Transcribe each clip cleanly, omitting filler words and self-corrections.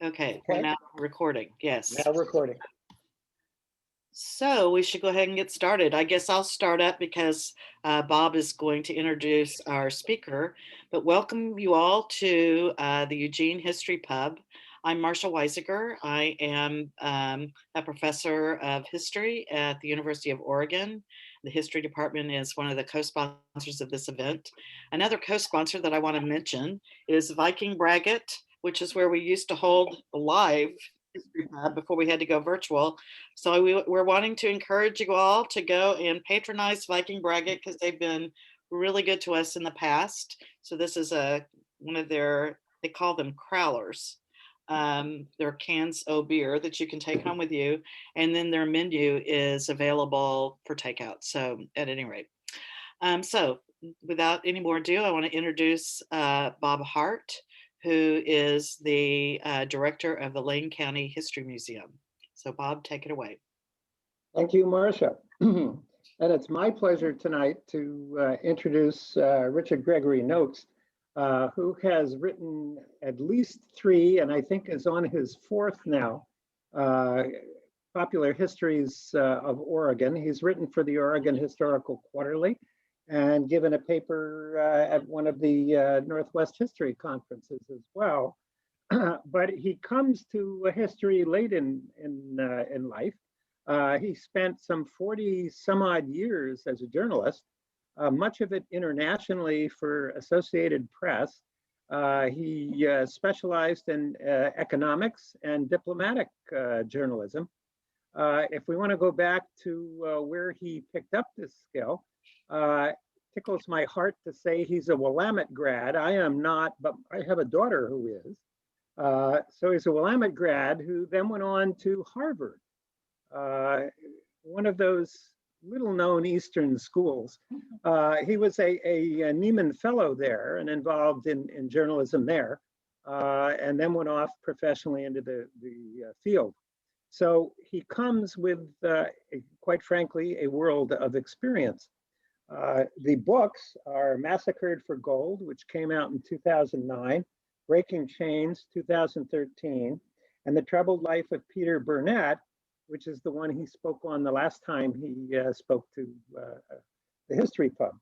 Okay, we're Okay, now recording. Yes. now recording. So we should go ahead and get started. I guess I'll start up because Bob is going to introduce our speaker. But welcome you all to the Eugene History Pub. I'm Marcia Weisiger. I am a professor of history at the University of Oregon. The history department is one of the co-sponsors of this event. Another co-sponsor that I want to mention is Viking Braggot, which is where we used to hold the live history pub before we had to go virtual. So we're wanting to encourage you all to go and patronize Viking Braggot because they've been really good to us in the past. So this is one of their, they call them crowlers. Their cans of beer that you can take home with you. And then their menu is available for takeout. So at any rate. So without any more ado, I want to introduce Bob Hart, who is the director of the Lane County History Museum. So Bob, take it away. Thank you, Marcia. And it's my pleasure tonight to introduce Richard Gregory Nokes, who has written at least 3, and I think is on his 4th now, popular histories of Oregon. He's written for the Oregon Historical Quarterly and given a paper at one of the Northwest History Conferences as well. But he comes to history late in life. He spent some 40 some odd years as a journalist, much of it internationally for Associated Press. He specialized in economics and diplomatic journalism. If we want to go back to where he picked up this skill, tickles my heart to say he's a Willamette grad. I am not, but I have a daughter who is. So he's a Willamette grad who then went on to Harvard, one of those little known Eastern schools. He was a Nieman Fellow there and involved in journalism there, and then went off professionally into the field. So he comes with, quite frankly, a world of experience. The books are Massacred for Gold, which came out in 2009, Breaking Chains, 2013, and The Troubled Life of Peter Burnett, which is the one he spoke on the last time he spoke to the History Pub.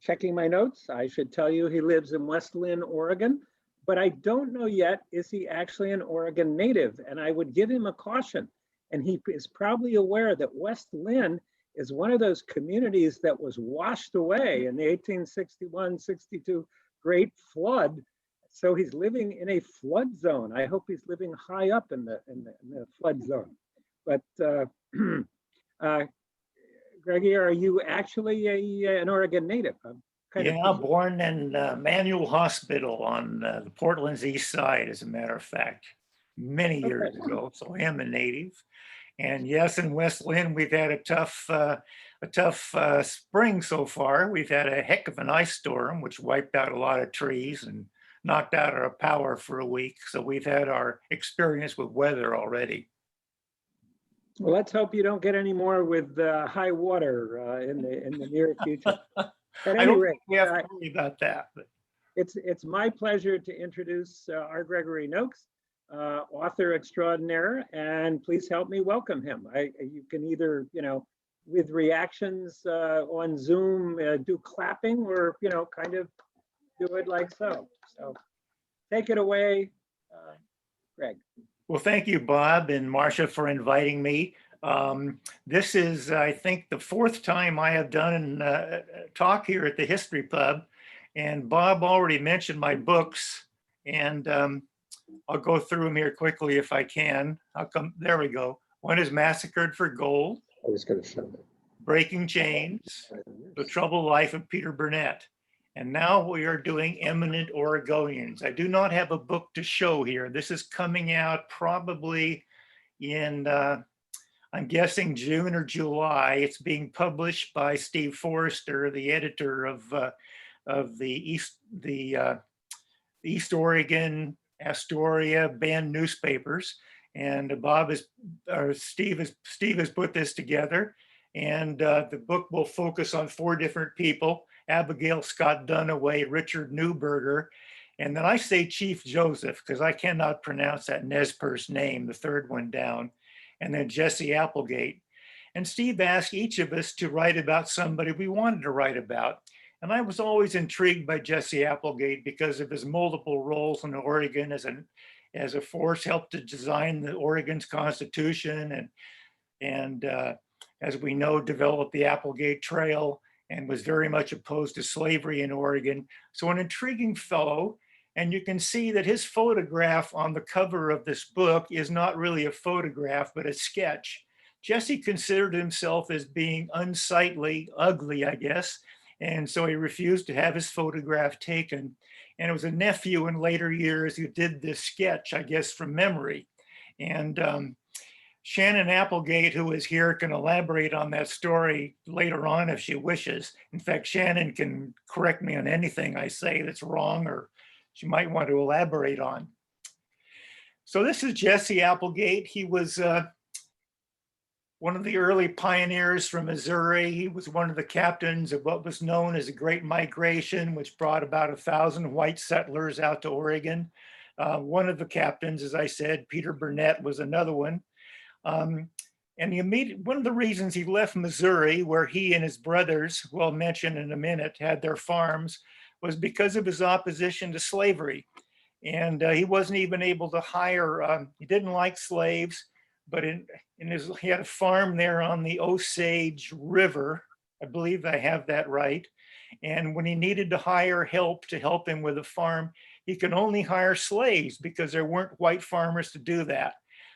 Checking my notes, I should tell you he lives in West Lynn, Oregon, but I don't know yet, is he actually an Oregon native? And I would give him a caution. And he is probably aware that West Lynn is one of those communities that was washed away in the 1861-62 Great Flood. So he's living in a flood zone. I hope he's living high up in the flood zone. But Greggy, are you actually an Oregon native? Yeah, born in Manual Hospital on the Portland's east side, as a matter of fact, many years ago. So I am a native. And yes, in West Lynn, we've had a tough spring so far. We've had a heck of an ice storm, which wiped out a lot of trees and knocked out our power for a week. So we've had our experience with weather already. Well, let's hope you don't get any more with high water in the near future. At any rate, we have to worry about that. But it's my pleasure to introduce R. Gregory Nokes, author extraordinaire, and please help me welcome him. You can either, with reactions on Zoom, do clapping, or kind of do it like so. So take it away, Greg. Well, thank you, Bob and Marcia, for inviting me. This is, I think, the 4th time I have done a talk here at the History Pub. And Bob already mentioned my books, and I'll go through them here quickly if I can. There we go. One is Massacred for Gold. I was going to show that. Breaking Chains, The Troubled Life of Peter Burnett. And now we are doing Eminent Oregonians. I do not have a book to show here. This is coming out probably in, I'm guessing June or July. It's being published by Steve Forrester, the editor of the East Oregon, Astoria, Bend newspapers. And Steve has put this together. And the book will focus on 4 different people. Abigail Scott Dunaway, Richard Newberger, and then I say Chief Joseph because I cannot pronounce that Nez Perce name, the third one down, and then Jesse Applegate. And Steve asked each of us to write about somebody we wanted to write about. And I was always intrigued by Jesse Applegate because of his multiple roles in Oregon as a force, helped to design the Oregon's Constitution, and as we know, developed the Applegate Trail and was very much opposed to slavery in Oregon. So an intriguing fellow. And you can see that his photograph on the cover of this book is not really a photograph, but a sketch. Jesse considered himself as being unsightly, ugly, I guess. And so he refused to have his photograph taken. And it was a nephew in later years who did this sketch, I guess, from memory. And Shannon Applegate, who is here, can elaborate on that story later on if she wishes. In fact, Shannon can correct me on anything I say that's wrong or she might want to elaborate on. So this is Jesse Applegate. He was one of the early pioneers from Missouri. He was one of the captains of what was known as the Great Migration, which brought about 1,000 white settlers out to Oregon. One of the captains, as I said, Peter Burnett, was another one. And one of the reasons he left Missouri, where he and his brothers, who I'll mention in a minute, had their farms, was because of his opposition to slavery. And he wasn't even able to hire, he didn't like slaves, but he had a farm there on the Osage River. I believe I have that right. And when he needed to hire help to help him with a farm, he could only hire slaves because there weren't white farmers to do that.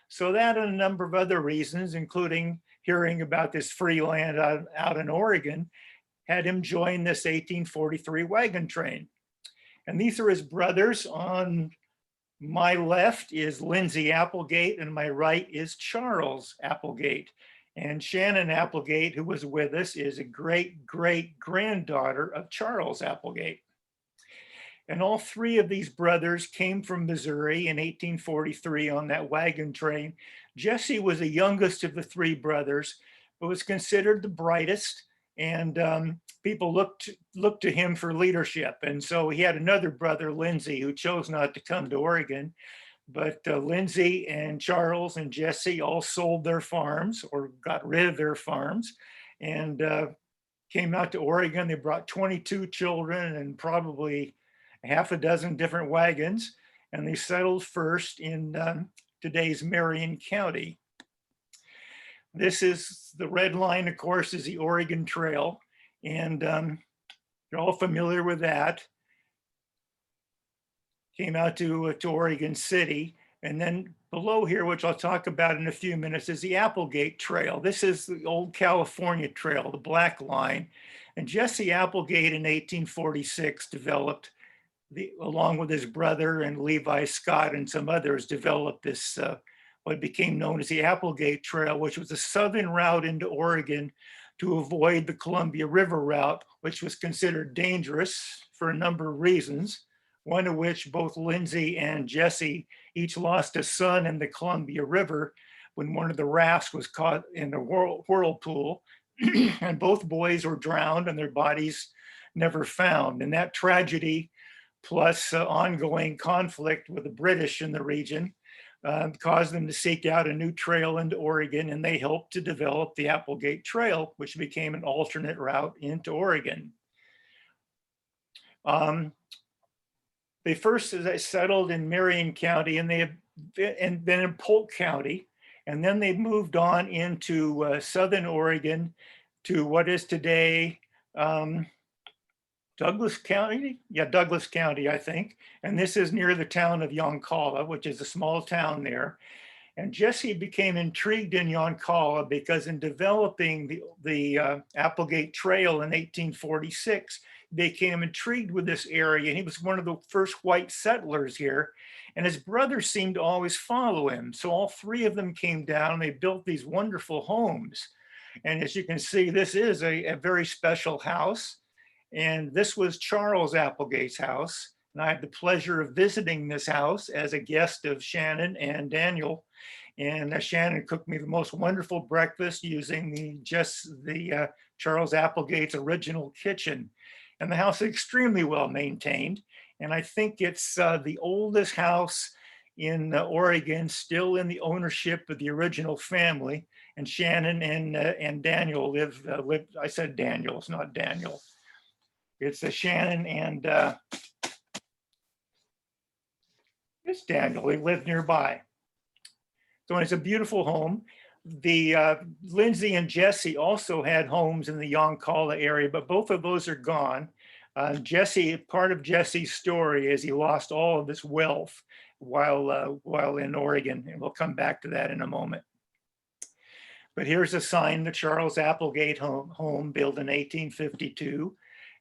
So that and a number of other reasons, including hearing about this free land out in Oregon, had him join this 1843 wagon train. And these are his brothers. On my left is Lindsay Applegate, and my right is Charles Applegate. And Shannon Applegate, who was with us, is a great-great-granddaughter of Charles Applegate. And all three of these brothers came from Missouri in 1843 on that wagon train. Jesse was the youngest of the three brothers, but was considered the brightest. And people looked to him for leadership. And so he had another brother, Lindsay, who chose not to come to Oregon. But Lindsay and Charles and Jesse all sold their farms or got rid of their farms and came out to Oregon. They brought 22 children and probably half a dozen different wagons. And they settled first in today's Marion County. This is the red line, of course, is the Oregon Trail. And you're all familiar with that. Came out to Oregon City. And then below here, which I'll talk about in a few minutes, is the Applegate Trail. This is the old California Trail, the black line. And Jesse Applegate in 1846 developed, along with his brother and Levi Scott and some others, developed this what became known as the Applegate Trail, which was a southern route into Oregon to avoid the Columbia River route, which was considered dangerous for a number of reasons, one of which both Lindsay and Jesse each lost a son in the Columbia River when one of the rafts was caught in a whirlpool, and both boys were drowned and their bodies never found. And that tragedy, plus ongoing conflict with the British in the region, caused them to seek out a new trail into Oregon, and they helped to develop the Applegate Trail, which became an alternate route into Oregon. They first settled in Marion County, and then in Polk County, and then they moved on into southern Oregon to what is today Douglas County? Yeah, Douglas County, I think. And this is near the town of Yoncalla, which is a small town there. And Jesse became intrigued in Yoncalla because in developing the Applegate Trail in 1846, they became intrigued with this area. And he was one of the first white settlers here. And his brothers seemed to always follow him. So all three of them came down and they built these wonderful homes. And as you can see, this is a very special house. And this was Charles Applegate's house. And I had the pleasure of visiting this house as a guest of Shannon and Daniel. And Shannon cooked me the most wonderful breakfast using Charles Applegate's original kitchen. And the house is extremely well maintained. And I think it's the oldest house in Oregon, still in the ownership of the original family. And Shannon and Daniel live. I said Daniel, it's not Daniel. It's Shannon and it's Daniel. They live nearby. So it's a beautiful home. The Lindsay and Jesse also had homes in the Yoncalla area, but both of those are gone. Jesse, part of Jesse's story is he lost all of his wealth while in Oregon, and we'll come back to that in a moment. But here's a sign, the Charles Applegate home built in 1852,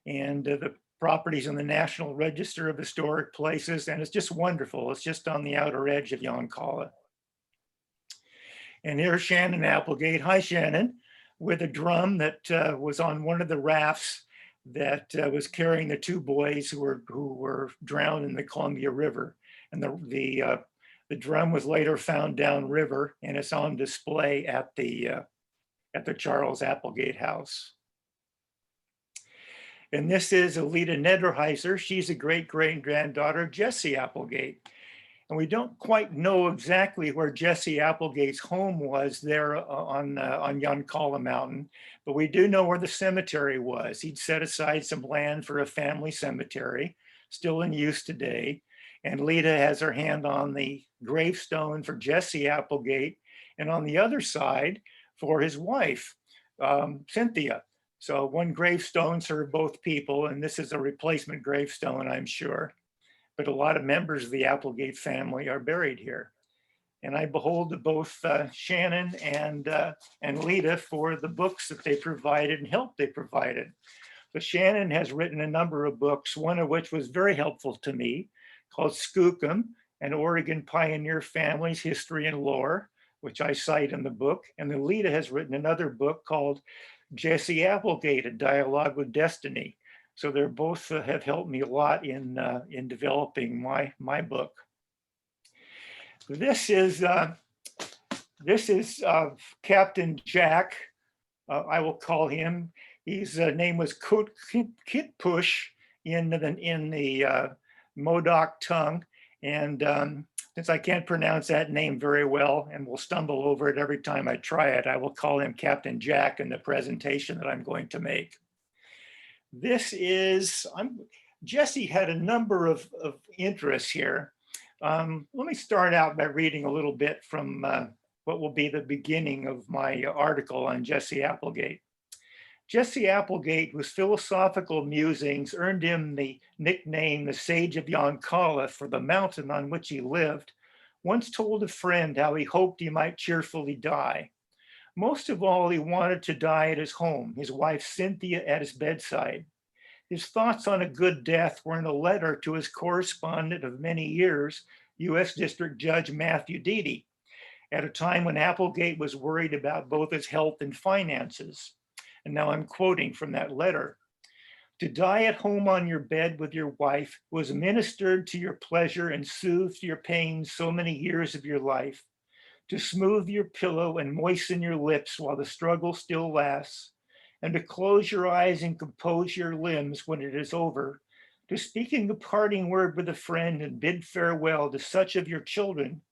and the property's in the National Register of Historic Places, and it's just wonderful. It's just on the outer edge of Yoncalla. And here's Shannon Applegate. Hi, Shannon, with a drum that was on one of the rafts that was carrying the two boys who were drowned in the Columbia River. And the drum was later found downriver, and it's on display at the Charles Applegate house. And this is Alita Nederheiser. She's a great-great-granddaughter of Jesse Applegate. And we don't quite know exactly where Jesse Applegate's home was there on Yoncalla Mountain, but we do know where the cemetery was. He'd set aside some land for a family cemetery, still in use today. And Lita has her hand on the gravestone for Jesse Applegate, and on the other side for his wife, Cynthia. So one gravestone served both people, and this is a replacement gravestone, I'm sure. But a lot of members of the Applegate family are buried here. And I behold to both Shannon and Lita for the books that they provided and help they provided. So Shannon has written a number of books, one of which was very helpful to me, called Skookum, an Oregon Pioneer Family's History and Lore, which I cite in the book. And then Lita has written another book called Jesse Applegate, A Dialogue with Destiny. So they're both have helped me a lot in developing my book. This is Captain Jack. I will call him. His name was Kit Push in the Modoc tongue, and since I can't pronounce that name very well and will stumble over it every time I try it, I will call him Captain Jack in the presentation that I'm going to make. This is, Jesse had a number of interests here. Let me start out by reading a little bit from what will be the beginning of my article on Jesse Applegate. Jesse Applegate, whose philosophical musings earned him the nickname the Sage of Yoncalla for the mountain on which he lived, once told a friend how he hoped he might cheerfully die. Most of all, he wanted to die at his home, his wife Cynthia at his bedside. His thoughts on a good death were in a letter to his correspondent of many years, U.S. District Judge Matthew Deedy, at a time when Applegate was worried about both his health and finances. And now I'm quoting from that letter. To die at home on your bed with your wife who has ministered to your pleasure and soothed your pain so many years of your life, to smooth your pillow and moisten your lips while the struggle still lasts, and to close your eyes and compose your limbs when it is over, to speaking a parting word with a friend and bid farewell to such of your children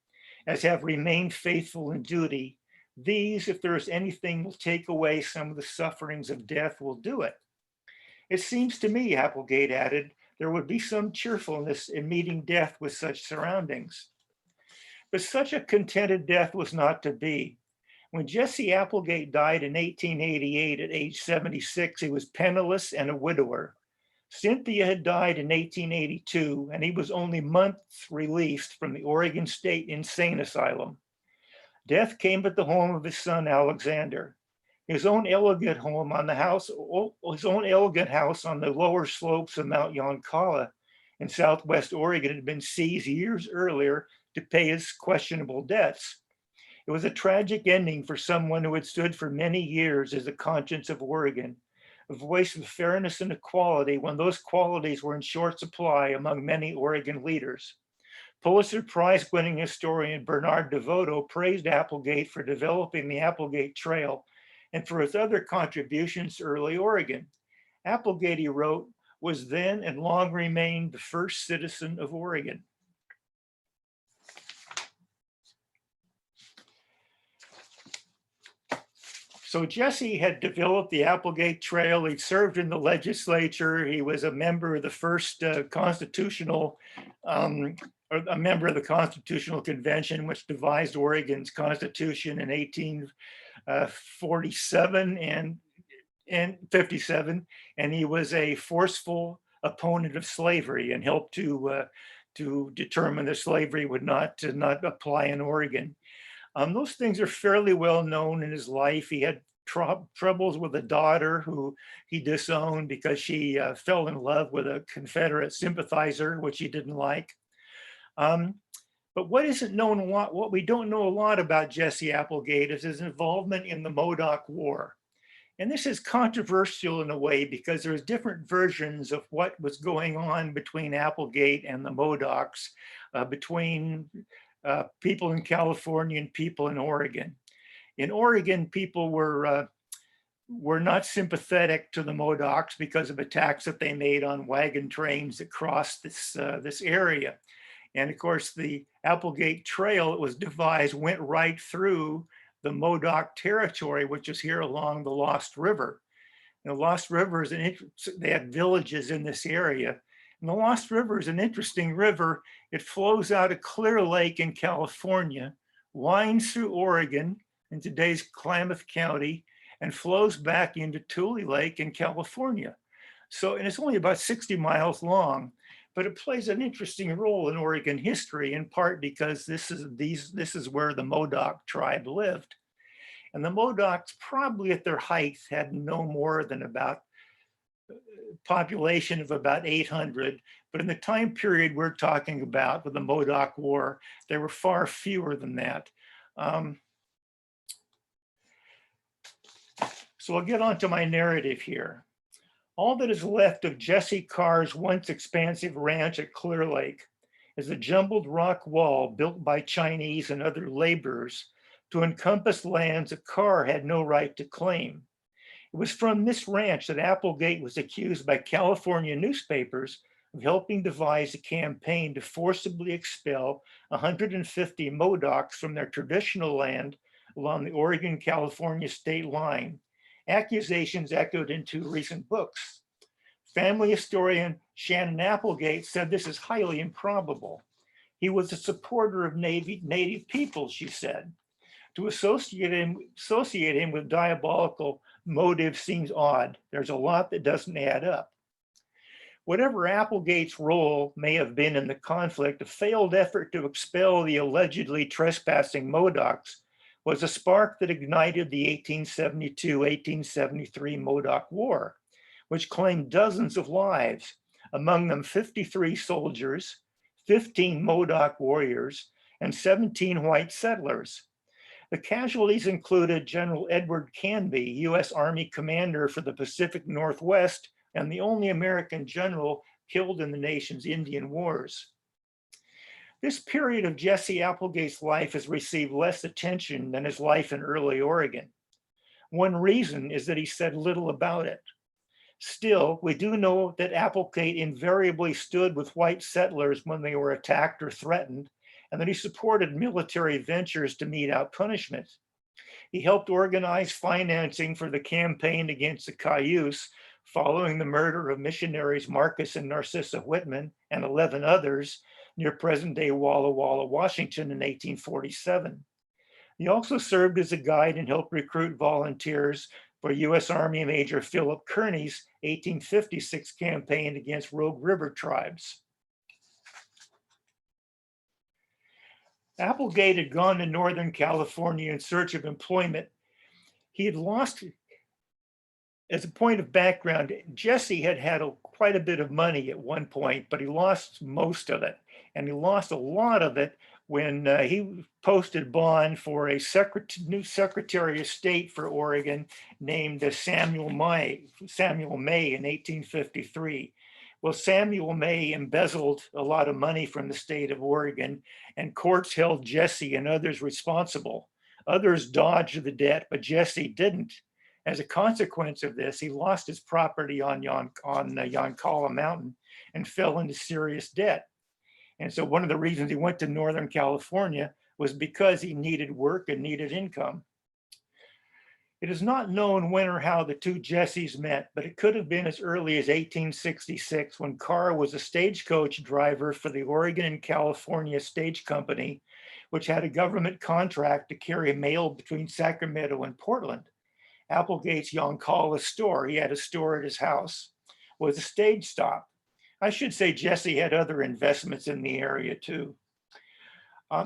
as have remained faithful in duty, these, if there is anything, will take away some of the sufferings of death, will do it. It seems to me, Applegate added, there would be some cheerfulness in meeting death with such surroundings. But such a contented death was not to be. When Jesse Applegate died in 1888 at age 76, he was penniless and a widower. Cynthia had died in 1882, and he was only months released from the Oregon State Insane Asylum. Death came at the home of his son, Alexander. His own elegant home on the house, his own elegant house on the lower slopes of Mount Yoncalla in Southwest Oregon had been seized years earlier to pay his questionable debts. It was a tragic ending for someone who had stood for many years as the conscience of Oregon, a voice of fairness and equality when those qualities were in short supply among many Oregon leaders. Pulitzer Prize-winning historian Bernard DeVoto praised Applegate for developing the Applegate Trail and for his other contributions to early Oregon. Applegate, he wrote, was then and long remained the first citizen of Oregon. So Jesse had developed the Applegate Trail. He served in the legislature. He was a member of the first constitutional, or a member of the Constitutional Convention, which devised Oregon's constitution in 1847 and 57. And he was a forceful opponent of slavery and helped to determine that slavery would not apply in Oregon. Those things are fairly well known in his life. He had troubles with a daughter who he disowned because she fell in love with a Confederate sympathizer, which he didn't like. But what isn't known a lot, what we don't know a lot about Jesse Applegate is his involvement in the Modoc War. And this is controversial in a way because there's different versions of what was going on between Applegate and the Modocs, between people in California and people in Oregon. In Oregon, people were not sympathetic to the Modocs because of attacks that they made on wagon trains that crossed this area. And of course, the Applegate Trail, it was devised, went right through the Modoc territory, which is here along the Lost River. And the Lost River is they had villages in this area. And the Lost River is an interesting river. It flows out of Clear Lake in California, winds through Oregon in today's Klamath County, and flows back into Tule Lake in California. So, and it's only about 60 miles long, but it plays an interesting role in Oregon history, in part because this is where the Modoc tribe lived. And the Modocs, probably at their height, had no more than about population of about 800, but in the time period we're talking about with the Modoc War, there were far fewer than that. So I'll get on to my narrative here. All that is left of Jesse Carr's once expansive ranch at Clear Lake is a jumbled rock wall built by Chinese and other laborers to encompass lands that Carr had no right to claim. It was from this ranch that Applegate was accused by California newspapers of helping devise a campaign to forcibly expel 150 Modocs from their traditional land along the Oregon-California state line. Accusations echoed in 2 recent books. Family historian Shannon Applegate said this is highly improbable. He was a supporter of native people, she said. To associate him with diabolical motive seems odd. There's a lot that doesn't add up. Whatever Applegate's role may have been in the conflict, a failed effort to expel the allegedly trespassing Modocs was a spark that ignited the 1872-1873 Modoc War, which claimed dozens of lives, among them 53 soldiers, 15 Modoc warriors, and 17 white settlers. The casualties included General Edward Canby, U.S. Army commander for the Pacific Northwest, and the only American general killed in the nation's Indian Wars. This period of Jesse Applegate's life has received less attention than his life in early Oregon. One reason is that he said little about it. Still, we do know that Applegate invariably stood with white settlers when they were attacked or threatened, and that he supported military ventures to mete out punishment. He helped organize financing for the campaign against the Cayuse following the murder of missionaries Marcus and Narcissa Whitman and 11 others near present-day Walla Walla, Washington in 1847. He also served as a guide and helped recruit volunteers for U.S. Army Major Philip Kearny's 1856 campaign against Rogue River tribes. Applegate had gone to Northern California in search of employment. He had lost, as a point of background, Jesse had had quite a bit of money at one point, but he lost most of it. And he lost a lot of it when he posted bond for a new Secretary of State for Oregon named Samuel May in 1853. Well, Samuel May embezzled a lot of money from the state of Oregon, and courts held Jesse and others responsible. Others dodged the debt, but Jesse didn't. As a consequence of this, he lost his property on Yoncalla Mountain and fell into serious debt. And so one of the reasons he went to Northern California was because he needed work and needed income. It is not known when or how the two Jessies met, but it could have been as early as 1866 when Carr was a stagecoach driver for the Oregon and California Stage Company, which had a government contract to carry mail between Sacramento and Portland. Applegate's Yoncalla store, he had a store at his house, was a stage stop. I should say Jesse had other investments in the area too.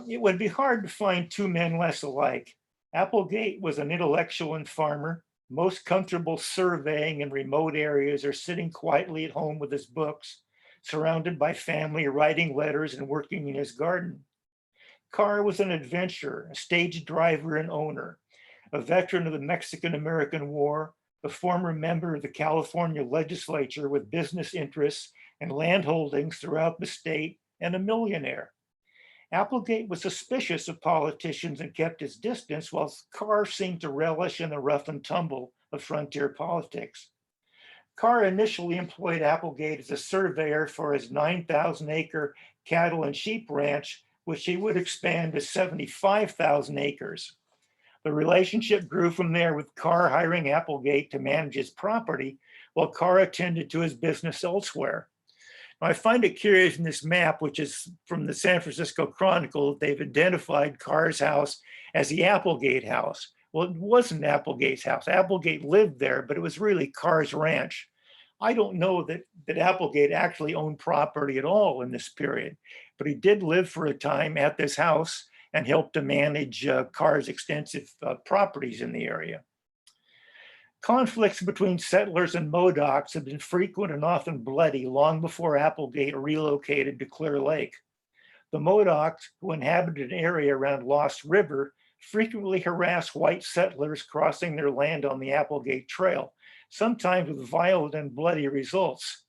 It would be hard to find two men less alike. Applegate was an intellectual and farmer, most comfortable surveying in remote areas or sitting quietly at home with his books, surrounded by family, writing letters and working in his garden. Carr was an adventurer, a stage driver and owner, a veteran of the Mexican-American War, a former member of the California legislature with business interests and land holdings throughout the state, and a millionaire. Applegate was suspicious of politicians and kept his distance, while Carr seemed to relish in the rough and tumble of frontier politics. Carr initially employed Applegate as a surveyor for his 9,000-acre cattle and sheep ranch, which he would expand to 75,000 acres. The relationship grew from there, with Carr hiring Applegate to manage his property while Carr attended to his business elsewhere. I find it curious in this map, which is from the San Francisco Chronicle, they've identified Carr's house as the Applegate house. Well, it wasn't Applegate's house. Applegate lived there, but it was really Carr's ranch. I don't know that Applegate actually owned property at all in this period, but he did live for a time at this house and helped to manage Carr's extensive properties in the area. Conflicts between settlers and Modocs have been frequent and often bloody long before Applegate relocated to Clear Lake. The Modocs, who inhabited an area around Lost River, frequently harassed white settlers crossing their land on the Applegate Trail, sometimes with violent and bloody results.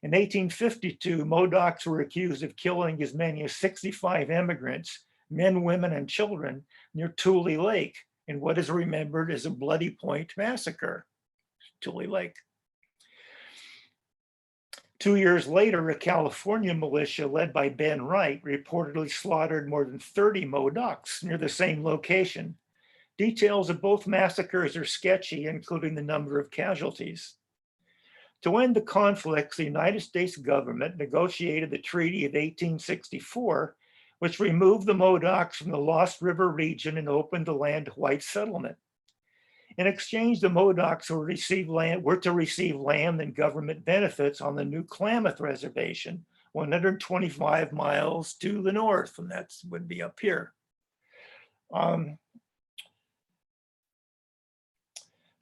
In 1852, Modocs were accused of killing as many as 65 immigrants, men, women, and children, near Tule Lake, in what is remembered as a Bloody Point massacre, Tule Lake. 2 years later, a California militia led by Ben Wright reportedly slaughtered more than 30 Modocs near the same location. Details of both massacres are sketchy, including the number of casualties. To end the conflicts, the United States government negotiated the Treaty of 1864, which removed the Modocs from the Lost River region and opened the land to white settlement. In exchange, the Modocs were to receive land and government benefits on the new Klamath Reservation, 125 miles to the north, and that would be up here.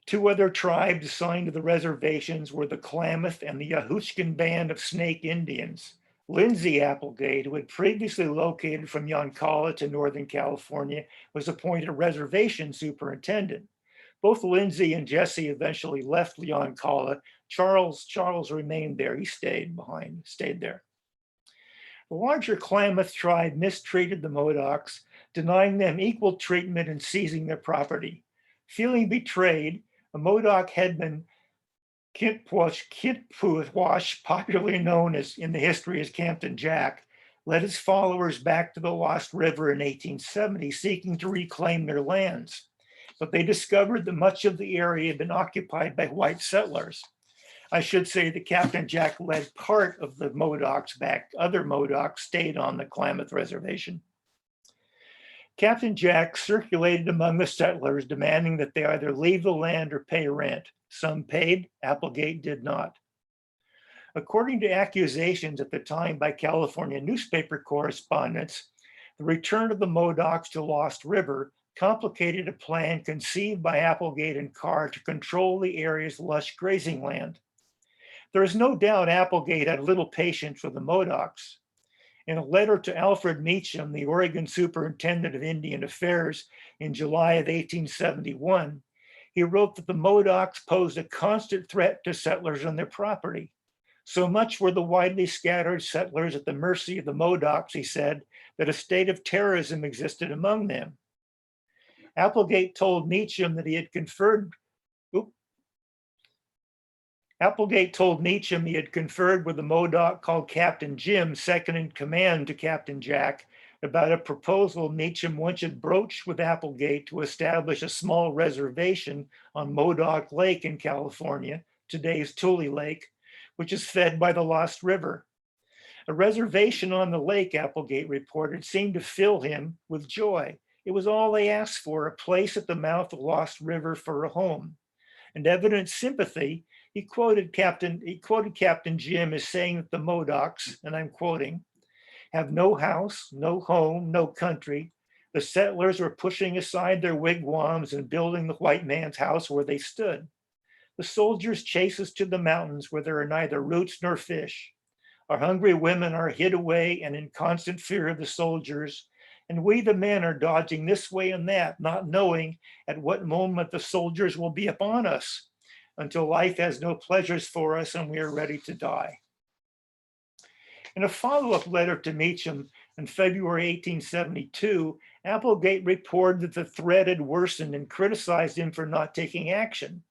Two other tribes assigned to the reservations were the Klamath and the Yahushkin Band of Snake Indians. Lindsay Applegate, who had previously located from Yoncalla to Northern California, was appointed reservation superintendent. Both Lindsay and Jesse eventually left Yoncalla. Charles remained there. He stayed there. The larger Klamath tribe mistreated the Modocs, denying them equal treatment and seizing their property. Feeling betrayed, a Modoc headman, Kintpuwash, popularly known as in the history as Captain Jack, led his followers back to the Lost River in 1870, seeking to reclaim their lands. But they discovered that much of the area had been occupied by white settlers. I should say that Captain Jack led part of the Modocs back. Other Modocs stayed on the Klamath Reservation. Captain Jack circulated among the settlers, demanding that they either leave the land or pay rent. Some paid, Applegate did not. According to accusations at the time by California newspaper correspondents, the return of the Modocs to Lost River complicated a plan conceived by Applegate and Carr to control the area's lush grazing land. There is no doubt Applegate had little patience for the Modocs. In a letter to Alfred Meacham, the Oregon Superintendent of Indian Affairs, in July of 1871, he wrote that the Modocs posed a constant threat to settlers on their property. So much were the widely scattered settlers at the mercy of the Modocs, he said, that a state of terrorism existed among them. Applegate told Meacham that he had conferred Oop. Applegate told Meacham he had conferred with a Modoc called Captain Jim, second in command to Captain Jack, about a proposal Meacham once had broached with Applegate to establish a small reservation on Modoc Lake in California, today's Tule Lake, which is fed by the Lost River. A reservation on the lake, Applegate reported, seemed to fill him with joy. It was all they asked for, a place at the mouth of Lost River for a home. And evident sympathy, he quoted Captain Jim as saying that the Modocs, and I'm quoting, have no house, no home, no country. The settlers were pushing aside their wigwams and building the white man's house where they stood. The soldiers chase us to the mountains where there are neither roots nor fish. Our hungry women are hid away and in constant fear of the soldiers. And we, the men, are dodging this way and that, not knowing at what moment the soldiers will be upon us, until life has no pleasures for us and we are ready to die. In a follow-up letter to Meacham in February 1872, Applegate reported that the threat had worsened and criticized him for not taking action.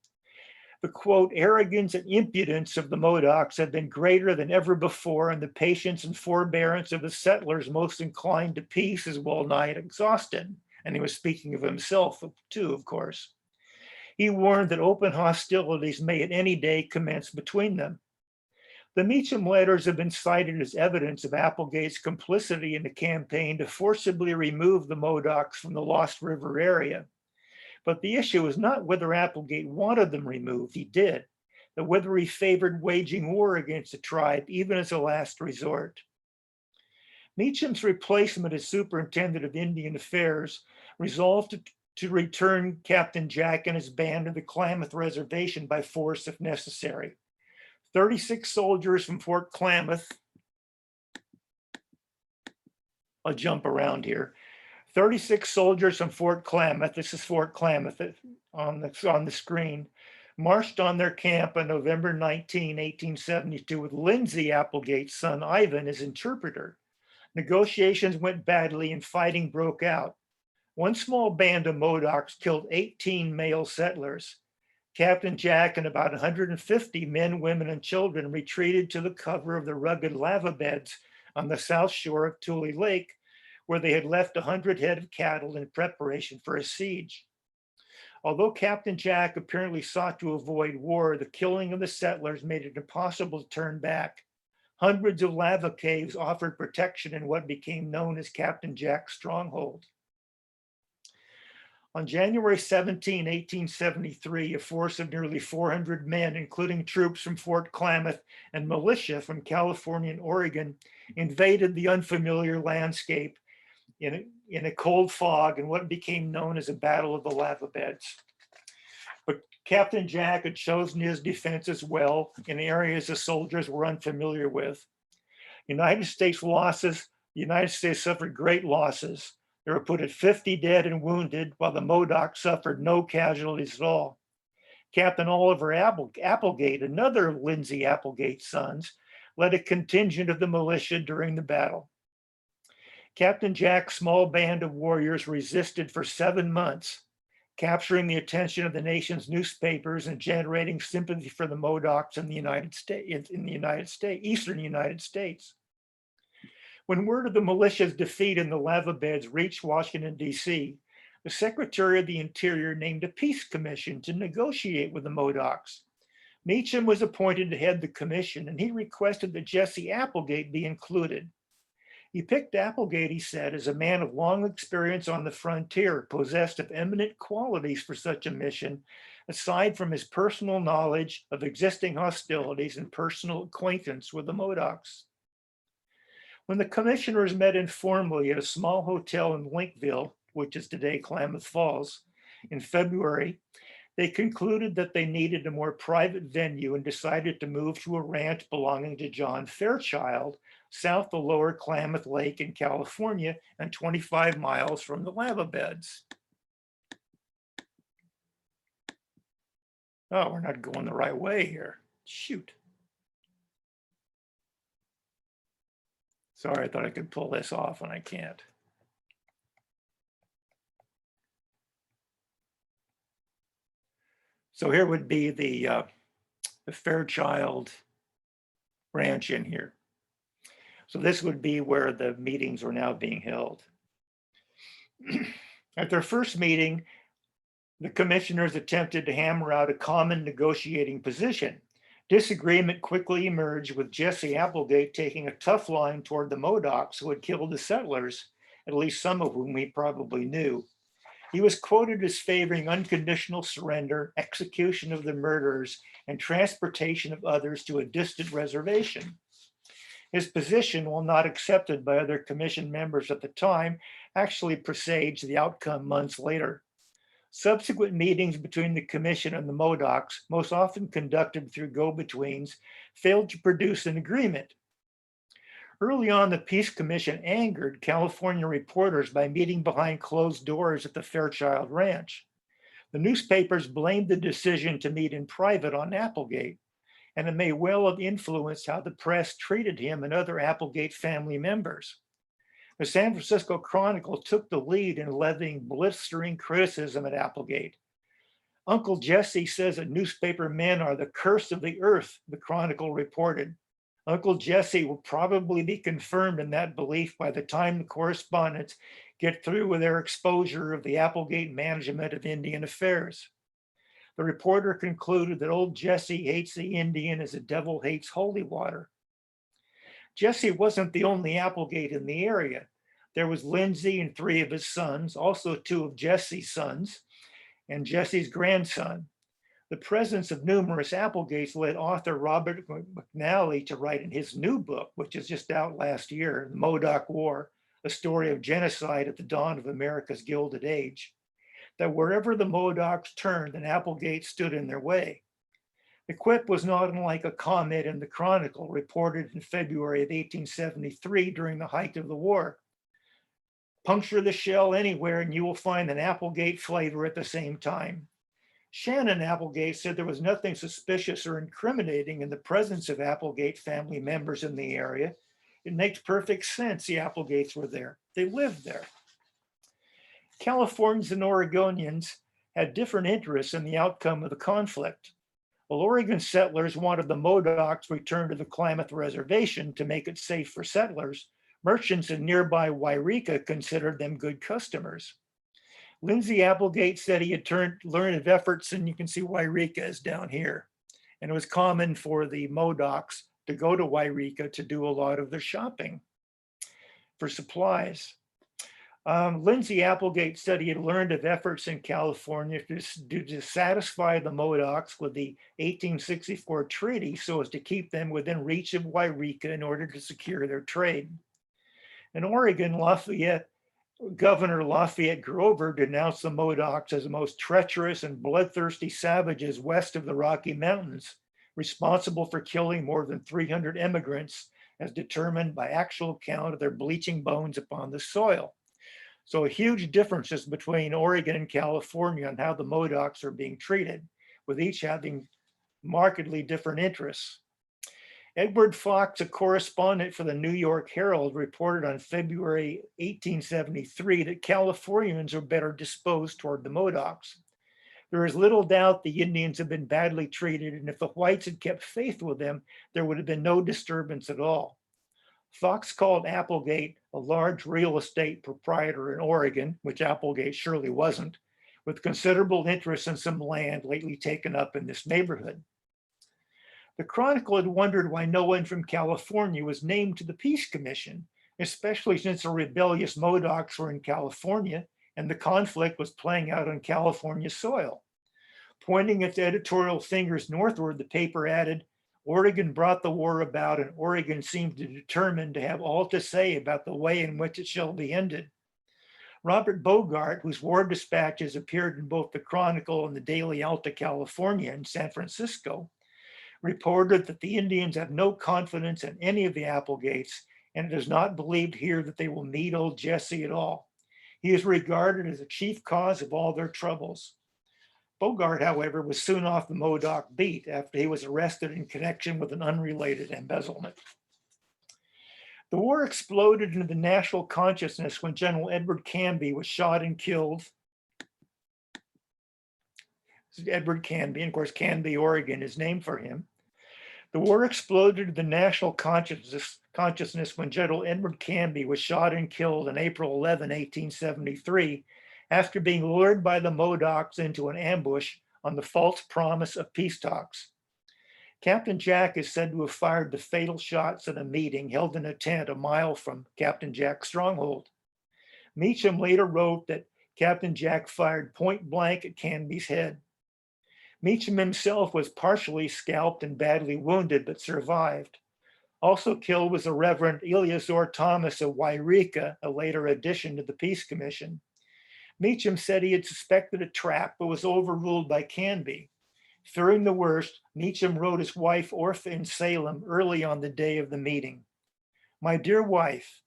The quote, arrogance and impudence of the Modocs had been greater than ever before, and the patience and forbearance of the settlers most inclined to peace is well nigh exhausted. And he was speaking of himself too, of course. He warned that open hostilities may at any day commence between them. The Meacham letters have been cited as evidence of Applegate's complicity in the campaign to forcibly remove the Modocs from the Lost River area. But the issue is not whether Applegate wanted them removed, he did, but whether he favored waging war against the tribe, even as a last resort. Meacham's replacement as superintendent of Indian Affairs resolved to return Captain Jack and his band to the Klamath Reservation by force if necessary. 36 soldiers from Fort Klamath, I'll jump around here. 36 soldiers from Fort Klamath, this is Fort Klamath on the screen, marched on their camp on November 19, 1872, with Lindsay Applegate's son Ivan as interpreter. Negotiations went badly and fighting broke out. One small band of Modocs killed 18 male settlers. Captain Jack and about 150 men, women, and children retreated to the cover of the rugged lava beds on the south shore of Tule Lake, where they had left 100 head of cattle in preparation for a siege. Although Captain Jack apparently sought to avoid war, the killing of the settlers made it impossible to turn back. Hundreds of lava caves offered protection in what became known as Captain Jack's stronghold. On January 17, 1873, a force of nearly 400 men, including troops from Fort Klamath and militia from California and Oregon, invaded the unfamiliar landscape in a cold fog in what became known as a Battle of the Lava Beds. But Captain Jack had chosen his defenses well in areas the soldiers were unfamiliar with. The United States suffered great losses. They were put at 50 dead and wounded, while the Modocs suffered no casualties at all. Captain Oliver Applegate, another of Lindsay Applegate's sons, led a contingent of the militia during the battle. Captain Jack's small band of warriors resisted for 7 months, capturing the attention of the nation's newspapers and generating sympathy for the Modocs in the eastern United States. When word of the militia's defeat in the lava beds reached Washington, D.C., the Secretary of the Interior named a peace commission to negotiate with the Modocs. Meacham was appointed to head the commission, and he requested that Jesse Applegate be included. He picked Applegate, he said, as a man of long experience on the frontier, possessed of eminent qualities for such a mission, aside from his personal knowledge of existing hostilities and personal acquaintance with the Modocs. When the commissioners met informally at a small hotel in Linkville, which is today Klamath Falls, in February, they concluded that they needed a more private venue and decided to move to a ranch belonging to John Fairchild, south of Lower Klamath Lake in California and 25 miles from the lava beds. Oh, we're not going the right way here. Shoot. Sorry, I thought I could pull this off and I can't. So here would be the Fairchild Ranch in here. So this would be where the meetings are now being held. At their first meeting, the commissioners attempted to hammer out a common negotiating position. Disagreement quickly emerged, with Jesse Applegate taking a tough line toward the Modocs who had killed the settlers, at least some of whom he probably knew. He was quoted as favoring unconditional surrender, execution of the murderers, and transportation of others to a distant reservation. His position, while not accepted by other commission members at the time, actually presaged the outcome months later. Subsequent meetings between the commission and the Modocs, most often conducted through go-betweens, failed to produce an agreement. Early on, the Peace Commission angered California reporters by meeting behind closed doors at the Fairchild Ranch. The newspapers blamed the decision to meet in private on Applegate, and it may well have influenced how the press treated him and other Applegate family members. The San Francisco Chronicle took the lead in levying blistering criticism at Applegate. Uncle Jesse says that newspaper men are the curse of the earth, the Chronicle reported. Uncle Jesse will probably be confirmed in that belief by the time the correspondents get through with their exposure of the Applegate management of Indian affairs. The reporter concluded that old Jesse hates the Indian as the devil hates holy water. Jesse wasn't the only Applegate in the area. There was Lindsay and 3 of his sons, also 2 of Jesse's sons, and Jesse's grandson. The presence of numerous Applegates led author Robert McNally to write in his new book, which is just out last year, The Modoc War, a story of genocide at the dawn of America's Gilded Age, that wherever the Modocs turned, an Applegate stood in their way. The quip was not unlike a comment in the Chronicle reported in February of 1873 during the height of the war. Puncture the shell anywhere and you will find an Applegate flavor at the same time. Shannon Applegate said there was nothing suspicious or incriminating in the presence of Applegate family members in the area. It makes perfect sense the Applegates were there. They lived there. Californians and Oregonians had different interests in the outcome of the conflict. While Oregon settlers wanted the Modocs returned to the Klamath Reservation to make it safe for settlers, merchants in nearby Wairika considered them good customers. Lindsay Applegate said he had learned of efforts, and you can see Wairika is down here. And it was common for the Modocs to go to Wairika to do a lot of their shopping for supplies. Lindsay Applegate said he had learned of efforts in California to satisfy the Modocs with the 1864 treaty so as to keep them within reach of Wairika in order to secure their trade. In Oregon, Governor Lafayette Grover denounced the Modocs as the most treacherous and bloodthirsty savages west of the Rocky Mountains, responsible for killing more than 300 immigrants, as determined by actual count of their bleaching bones upon the soil. So huge differences between Oregon and California on how the Modocs are being treated, with each having markedly different interests. Edward Fox, a correspondent for the New York Herald, reported on February 1873 that Californians are better disposed toward the Modocs. There is little doubt the Indians have been badly treated, and if the whites had kept faith with them, there would have been no disturbance at all. Fox called Applegate a large real estate proprietor in Oregon, which Applegate surely wasn't, with considerable interest in some land lately taken up in this neighborhood. The Chronicle had wondered why no one from California was named to the Peace Commission, especially since the rebellious Modocs were in California and the conflict was playing out on California soil. Pointing its editorial fingers northward, the paper added, Oregon brought the war about, and Oregon seems determined to have all to say about the way in which it shall be ended. Robert Bogart, whose war dispatches appeared in both the Chronicle and the Daily Alta California in San Francisco, reported that the Indians have no confidence in any of the Applegates, and it is not believed here that they will meet old Jesse at all. He is regarded as the chief cause of all their troubles. Bogart, however, was soon off the Modoc beat after he was arrested in connection with an unrelated embezzlement. The war exploded into the national consciousness when General Edward Canby was shot and killed Edward Canby, and of course, Canby, Oregon is named for him. The war exploded in the national consciousness when General Edward Canby was shot and killed on April 11, 1873, after being lured by the Modocs into an ambush on the false promise of peace talks. Captain Jack is said to have fired the fatal shots at a meeting held in a tent a mile from Captain Jack's stronghold. Meacham later wrote that Captain Jack fired point blank at Canby's head. Meacham himself was partially scalped and badly wounded, but survived. Also killed was the Reverend Eleazar Thomas of Wairika, a later addition to the Peace Commission. Meacham said he had suspected a trap, but was overruled by Canby. Fearing the worst, Meacham wrote his wife Orpha in Salem early on the day of the meeting. "My dear wife,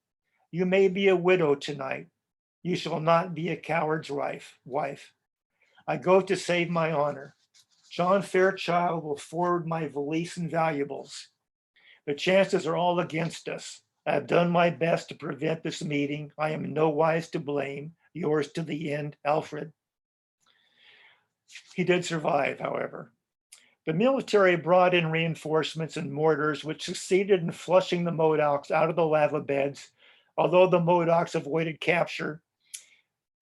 you may be a widow tonight. You shall not be a coward's wife. I go to save my honor. John Fairchild will forward my valise and valuables. The chances are all against us. I have done my best to prevent this meeting. I am in no wise to blame. Yours to the end, Alfred." He did survive, however. The military brought in reinforcements and mortars, which succeeded in flushing the Modocs out of the lava beds, although the Modocs avoided capture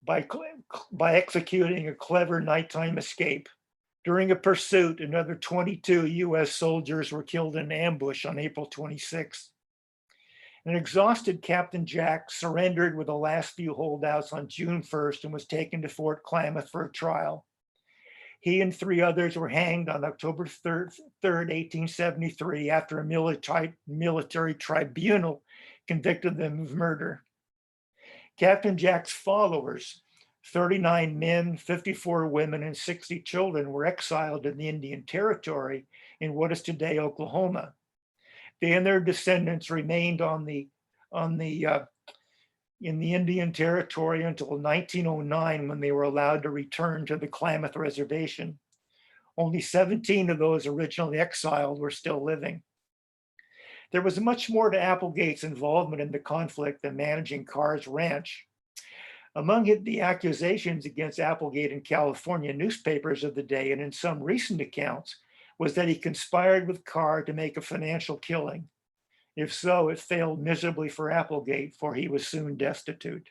by executing a clever nighttime escape. During a pursuit, another 22 US soldiers were killed in an ambush on April 26. An exhausted Captain Jack surrendered with the last few holdouts on June 1st and was taken to Fort Klamath for a trial. He and 3 others were hanged on October 3rd, 1873, after a military tribunal convicted them of murder. Captain Jack's followers, 39 men, 54 women, and 60 children, were exiled in the Indian Territory in what is today Oklahoma. They and their descendants remained in the Indian Territory until 1909, when they were allowed to return to the Klamath Reservation. Only 17 of those originally exiled were still living. There was much more to Applegate's involvement in the conflict than managing Carr's ranch. Among the accusations against Applegate in California newspapers of the day, and in some recent accounts, was that he conspired with Carr to make a financial killing. If so, it failed miserably for Applegate, for he was soon destitute.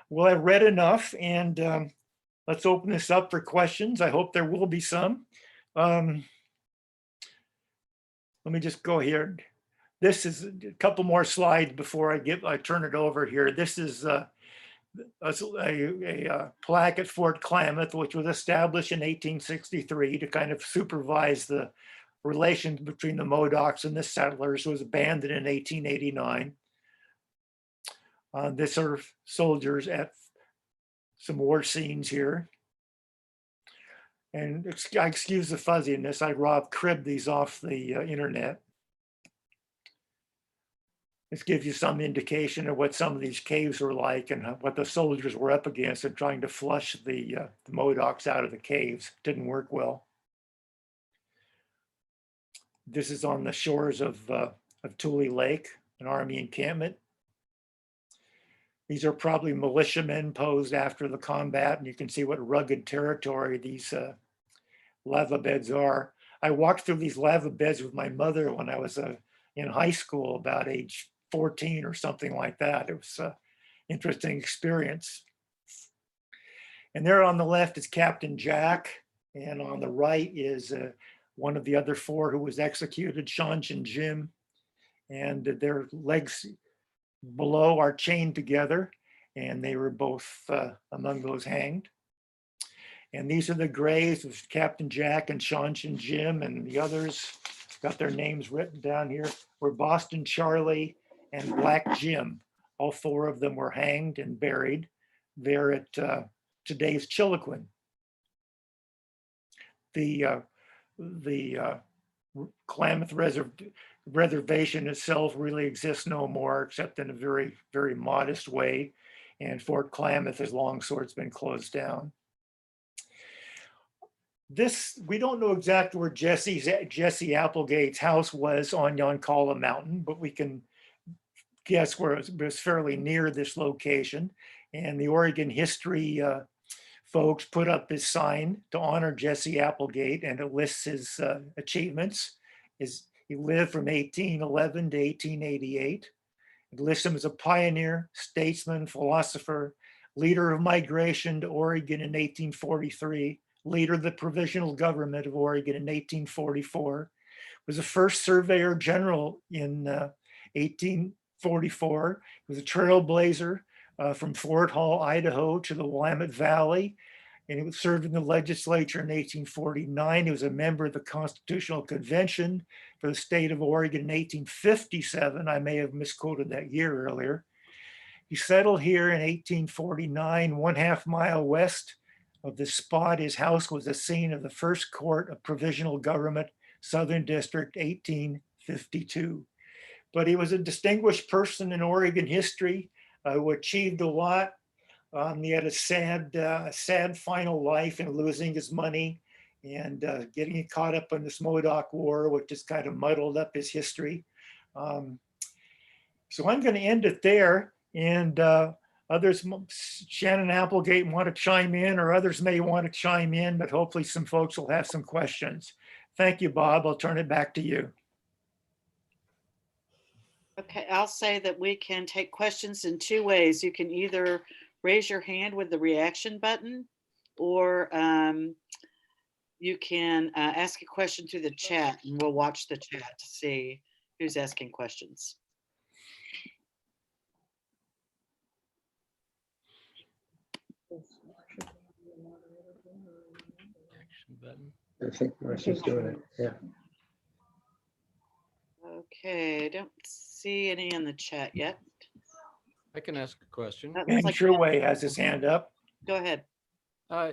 Well, I've read enough, and let's open this up for questions. I hope there will be some. Let me just go here. This is a couple more slides before I turn it over here. This is a plaque at Fort Klamath, which was established in 1863 to kind of supervise the relations between the Modocs and the settlers. It was abandoned in 1889. This are soldiers at some war scenes here. And excuse the fuzziness, I cribbed these off the internet. This gives you some indication of what some of these caves were like and what the soldiers were up against in trying to flush the Modocs out of the caves. Didn't work well. This is on the shores of Tule Lake, an Army encampment. These are probably militiamen posed after the combat, and you can see what rugged territory these lava beds are. I walked through these lava beds with my mother when I was in high school, about age 14 or something like that. It was an interesting experience. And there on the left is Captain Jack, and on the right is one of the other 4 who was executed, Shanj and Jim, and their legs below are chained together, and they were both among those hanged. And these are the graves of Captain Jack and Shanj and Jim, and the others got their names written down here, were Boston Charlie and Black Jim. All 4 of them were hanged and buried there at today's Chiloquin. The Klamath Reservation itself really exists no more, except in a very, very modest way. And Fort Klamath has long since been closed down. We don't know exactly where Jesse Applegate's house was on Yoncalla Mountain, but we can guess where it was fairly near this location. And the Oregon History folks put up his sign to honor Jesse Applegate, and it lists his achievements. He lived from 1811 to 1888. It lists him as a pioneer, statesman, philosopher, leader of migration to Oregon in 1843, leader of the provisional government of Oregon in 1844, was the first surveyor general in 1844. He was a trailblazer from Fort Hall, Idaho to the Willamette Valley, and he served in the legislature in 1849. He was a member of the Constitutional Convention for the state of Oregon in 1857. I may have misquoted that year earlier. He settled here in 1849, 1/2 mile west of the spot. His house was the scene of the first court of provisional government, Southern District, 1852. But he was a distinguished person in Oregon history who achieved a lot. He had a sad final life in losing his money and getting caught up in this Modoc War, which just kind of muddled up his history. So I'm going to end it there. And others, Shannon Applegate, want to chime in, or others may want to chime in, but hopefully some folks will have some questions. Thank you, Bob. I'll turn it back to you. Okay, I'll say that we can take questions in two ways. You can either raise your hand with the reaction button, or you can ask a question through the chat, and we'll watch the chat to see who's asking questions. I think Marcia's doing it. Yeah. Okay, I don't see any in the chat yet. I can ask a question. And Trueway has his hand up. Go ahead.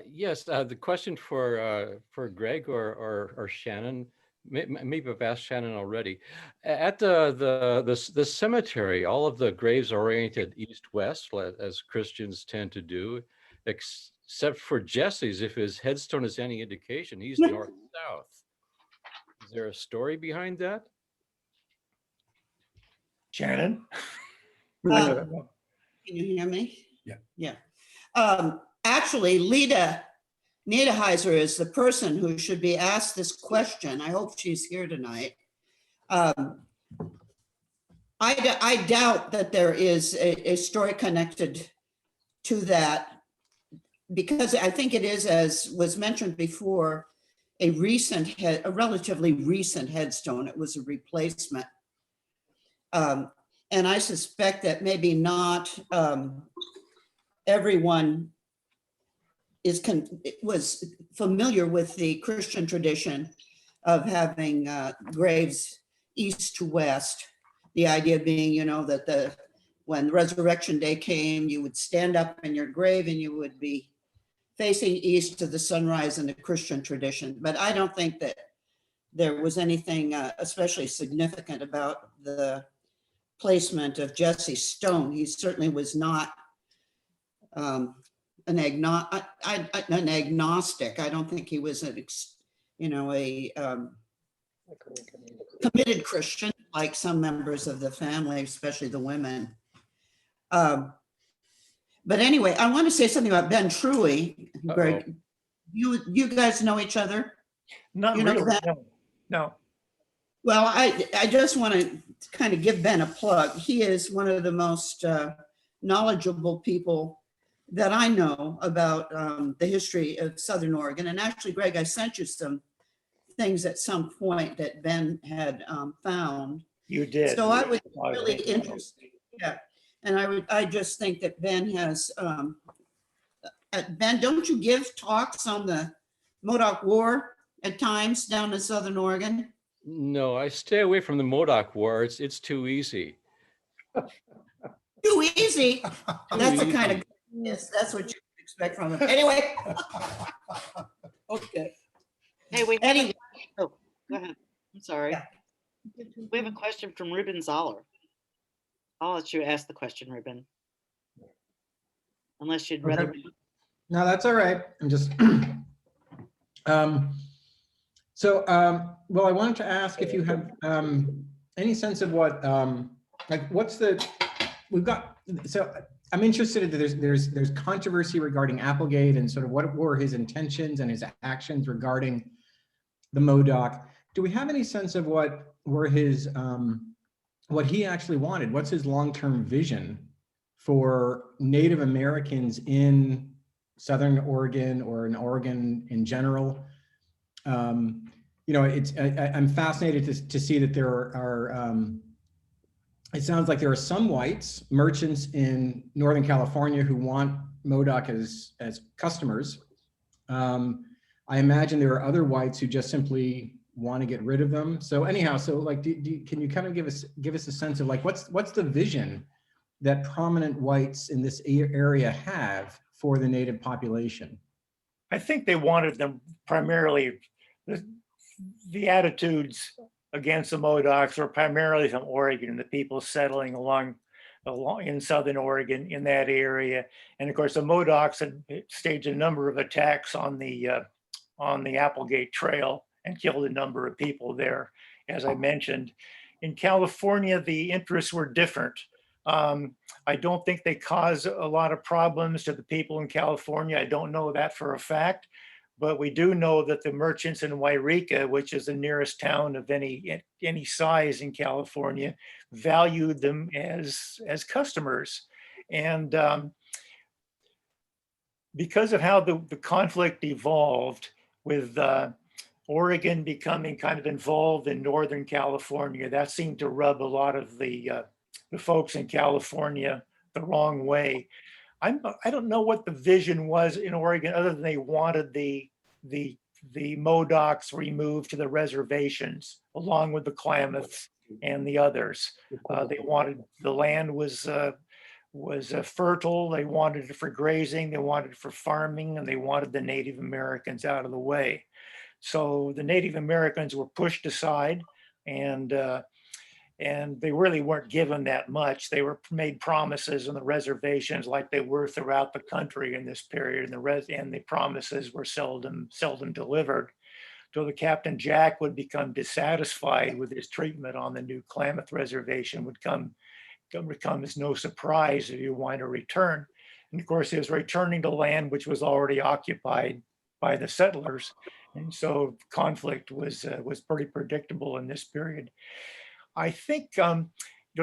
Yes, the question for Greg or Shannon, maybe I've asked Shannon already. At the cemetery, all of the graves are oriented east-west, as Christians tend to do, except for Jesse's. If his headstone is any indication, he's north-south. Is there a story behind that? Shannon? Can you hear me? Yeah. Yeah. Actually, Nita Heiser is the person who should be asked this question. I hope she's here tonight. I doubt that there is a story connected to that, because I think it is, as was mentioned before, a relatively recent headstone. It was a replacement. And I suspect that maybe not everyone was familiar with the Christian tradition of having graves east to west. The idea being, that when Resurrection Day came, you would stand up in your grave and you would be facing east to the sunrise in the Christian tradition. But I don't think that there was anything especially significant about the placement of Jesse's stone. He certainly was not an agnostic. I don't think he was a committed Christian like some members of the family, especially the women. But anyway, I want to say something about Ben Truey. Greg, you guys know each other? Not really, no. Well, I just want to kind of give Ben a plug. He is one of the most knowledgeable people that I know about the history of Southern Oregon. And actually, Greg, I sent you some things at some point that Ben had found. You did. So I was really interested. Yeah. And I just think that Ben has, Ben, don't you give talks on the Modoc War at times down in Southern Oregon? No, I stay away from the Modoc War. It's too easy. Too easy? That's the kind of, yes, that's what you expect from him. Anyway. Okay. Hey, Anyway. Oh, go ahead. I'm sorry. Yeah. We have a question from Ruben Zoller. I'll let you ask the question, Ruben. Unless you'd rather. No, that's all right. I'm just, well, I wanted to ask if you have any sense of what, like, what's the we've got, so I'm interested that there's controversy regarding Applegate and sort of what were his intentions and his actions regarding the Modoc. Do we have any sense of what were his, what he actually wanted? What's his long-term vision for Native Americans in Southern Oregon or in Oregon in general? You know, I'm fascinated to see that there are it sounds like there are some whites, merchants in Northern California who want Modoc as customers. I imagine there are other whites who just simply want to get rid of them. So anyhow, so like, can you kind of give us a sense of like, what's the vision that prominent whites in this area have for the native population? I think they wanted them primarily, the attitudes against the Modocs were primarily from Oregon, the people settling along in Southern Oregon in that area. And of course, the Modocs had staged a number of attacks on the Applegate Trail and killed a number of people there, as I mentioned. In California, the interests were different. I don't think they caused a lot of problems to the people in California. I don't know that for a fact, but we do know that the merchants in Wairika, which is the nearest town of any size in California, valued them as customers. And because of how the conflict evolved with Oregon becoming kind of involved in Northern California, that seemed to rub a lot of the folks in California the wrong way. I don't know what the vision was in Oregon, other than they wanted the Modocs removed to the reservations, along with the Klamaths and the others. They wanted, the land was fertile. They wanted it for grazing. They wanted it for farming, and they wanted the Native Americans out of the way. So the Native Americans were pushed aside, and they really weren't given that much. They were made promises on the reservations, like they were throughout the country in this period, and the promises were seldom delivered. So the Captain Jack would become dissatisfied with his treatment on the new Klamath reservation, would come as no surprise if you want to return. And of course, he was returning to land which was already occupied by the settlers, and so conflict was pretty predictable in this period. I think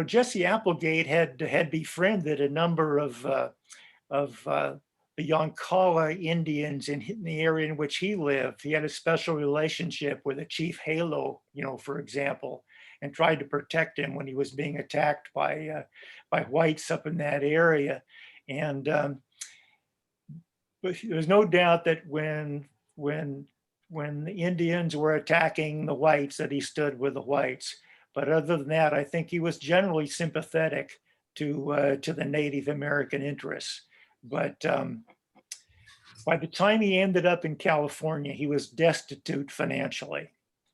Jesse Applegate had befriended a number of the Yoncalla Indians in the area in which he lived. He had a special relationship with a Chief Halo, for example, and tried to protect him when he was being attacked by whites up in that area. And but there's no doubt that when the Indians were attacking the whites, that he stood with the whites. But other than that, I think he was generally sympathetic to the Native American interests. But by the time he ended up in California, he was destitute financially.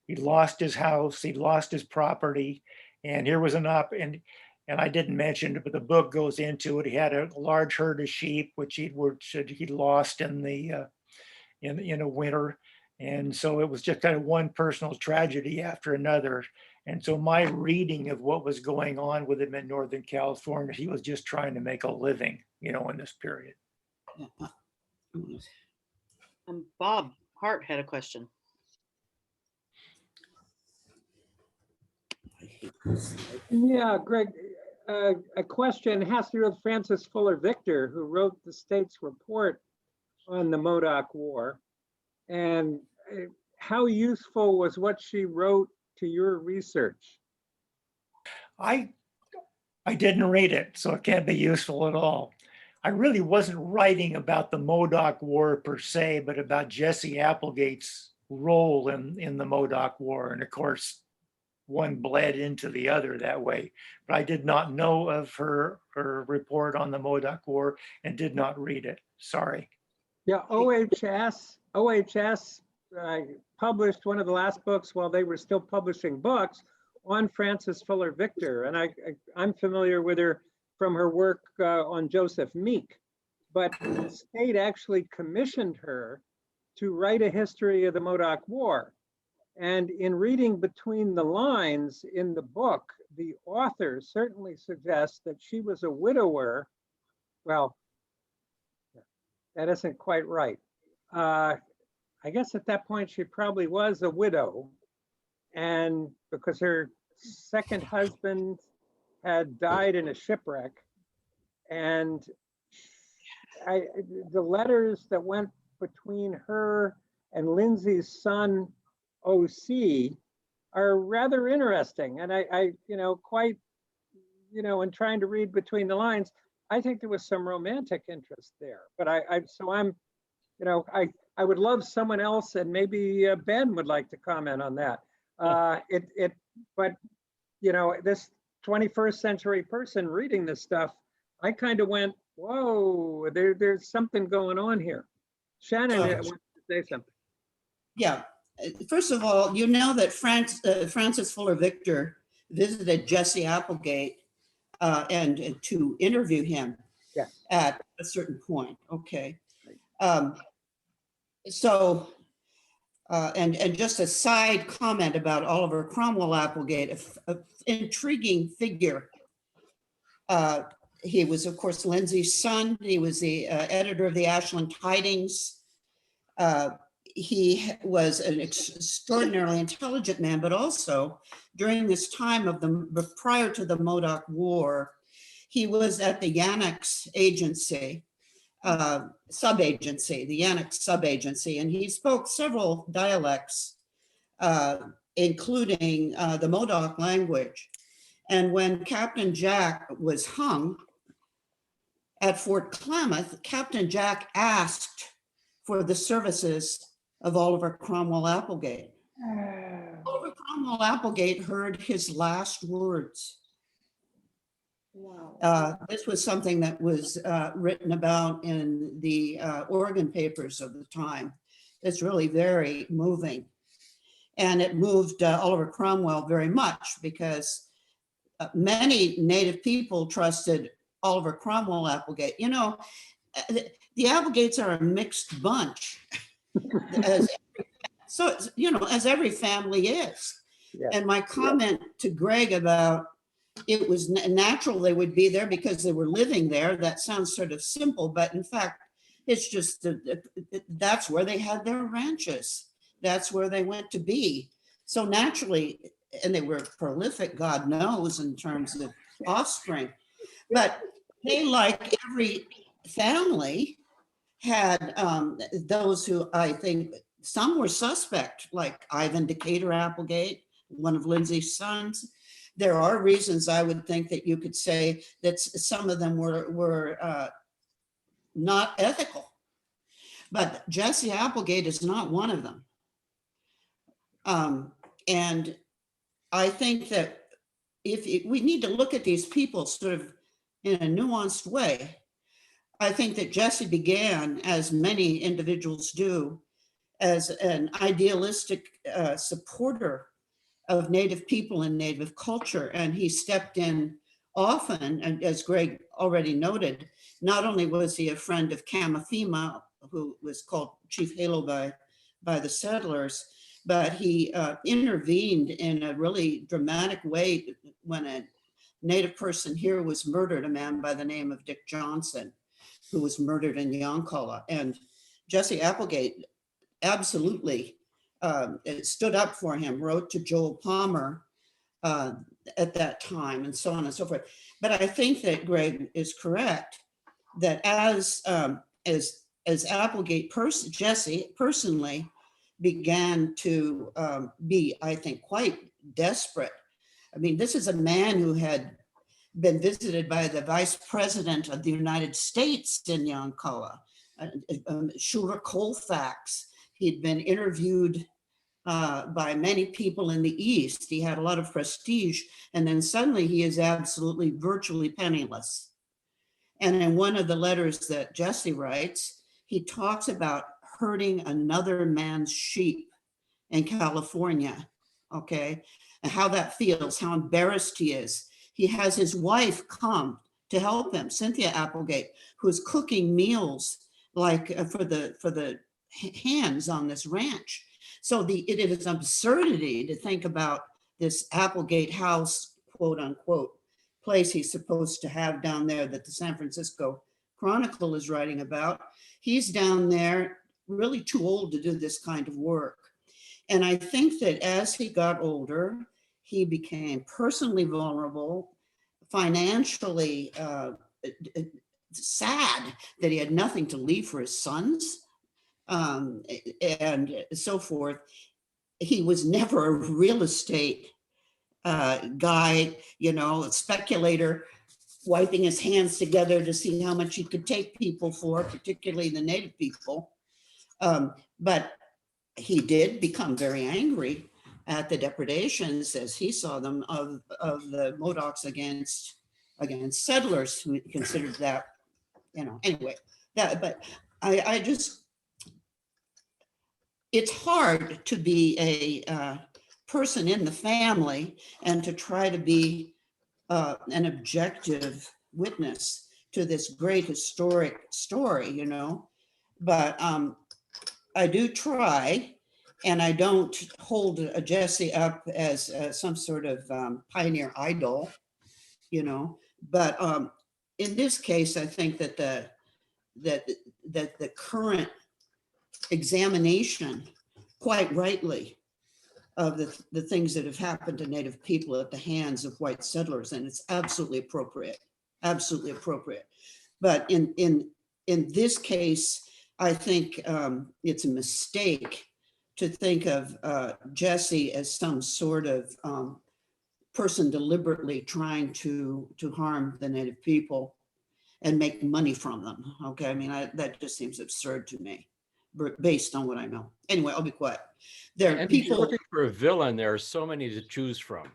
He lost his house, he lost his property, and here was and I didn't mention it, but the book goes into it. He had a large herd of sheep, which he'd lost in a winter. And so it was just kind of one personal tragedy after another. And so my reading of what was going on with him in Northern California, he was just trying to make a living, in this period. Bob Hart had a question. Yeah, Greg, a question has to do with Frances Fuller Victor, who wrote the state's report on the Modoc War. And how useful was what she wrote to your research? I didn't read it, so it can't be useful at all. I really wasn't writing about the Modoc War per se, but about Jesse Applegate's role in the Modoc War. And of course, one bled into the other that way. But I did not know of her report on the Modoc War and did not read it. Sorry. Yeah, OHS published one of the last books while they were still publishing books on Frances Fuller Victor. And I'm familiar with her from her work on Joseph Meek, but the state actually commissioned her to write a history of the Modoc War. And in reading between the lines in the book, the author certainly suggests that she was a widower. Well, that isn't quite right. I guess at that point she probably was a widow, and because her second husband had died in a shipwreck, and the letters that went between her and Lindsay's son, OC, are rather interesting. And I quite, in trying to read between the lines, I think there was some romantic interest there. But I would love someone else, and maybe Ben would like to comment on that. But this 21st century person reading this stuff, I kind of went, whoa, there's something going on here. Shannon wanted to say something. Yeah. First of all, you know that Francis Fuller Victor visited Jesse Applegate and to interview him at a certain point. Okay. And just a side comment about Oliver Cromwell Applegate, an intriguing figure. He was, of course, Lindsay's son. He was the editor of the Ashland Tidings. He was an extraordinarily intelligent man, but also during this time prior to the Modoc War, he was at the Yannick's agency, sub-agency, the Yannick sub-agency, and he spoke several dialects, including the Modoc language. And when Captain Jack was hung at Fort Klamath, Captain Jack asked for the services of Oliver Cromwell Applegate. Oliver Cromwell Applegate heard his last words. Wow. This was something that was written about in the Oregon papers of the time. It's really very moving. And it moved Oliver Cromwell very much because many Native people trusted Oliver Cromwell Applegate. The Applegates are a mixed bunch, as every family is. Yeah. And my comment to Greg about it was natural they would be there because they were living there, that sounds sort of simple, but in fact, it's just that's where they had their ranches. That's where they went to be. So naturally, and they were prolific, God knows, in terms of offspring, but they, like every family, had those who I think some were suspect, like Ivan Decatur Applegate, one of Lindsay's sons. There are reasons I would think that you could say that some of them were not ethical, but Jesse Applegate is not one of them. And I think that we need to look at these people sort of in a nuanced way. I think that Jesse began, as many individuals do, as an idealistic supporter of Native people and Native culture. And he stepped in often, and as Greg already noted, not only was he a friend of Klamath, who was called Chief Halo by the settlers, but he intervened in a really dramatic way when a Native person here was murdered, a man by the name of Dick Johnson, who was murdered in Yoncalla. And Jesse Applegate absolutely stood up for him, wrote to Joel Palmer at that time, and so on and so forth. But I think that Greg is correct that as Applegate Jesse personally began to be, I think, quite desperate. I mean, this is a man who had been visited by the Vice President of the United States in Yoncalla, Shura Colfax. He'd been interviewed by many people in the East. He had a lot of prestige, and then suddenly he is absolutely virtually penniless. And in one of the letters that Jesse writes, he talks about herding another man's sheep in California, okay? And how that feels, how embarrassed he is. He has his wife come to help him, Cynthia Applegate, who's cooking meals like for the hands on this ranch. So it is absurdity to think about this Applegate House, quote unquote, place he's supposed to have down there that the San Francisco Chronicle is writing about. He's down there really too old to do this kind of work. And I think that as he got older, he became personally vulnerable, financially sad that he had nothing to leave for his sons, and so forth. He was never a real estate guy, a speculator, wiping his hands together to see how much he could take people for, particularly the native people. But he did become very angry at the depredations, as he saw them, of the Modocs against settlers, who considered that, anyway. But I just, it's hard to be a person in the family and to try to be an objective witness to this great historic story, but I do try, and I don't hold Jesse up as some sort of pioneer idol, but in this case, I think that the current examination, quite rightly, of the things that have happened to Native people at the hands of white settlers, and it's absolutely appropriate, absolutely appropriate. But in this case, I think it's a mistake to think of Jesse as some sort of person deliberately trying to harm the Native people and make money from them. Okay, I mean, that just seems absurd to me, based on what I know. Anyway, I'll be quiet. There are And if you're people. looking for a villain, there are so many to choose from.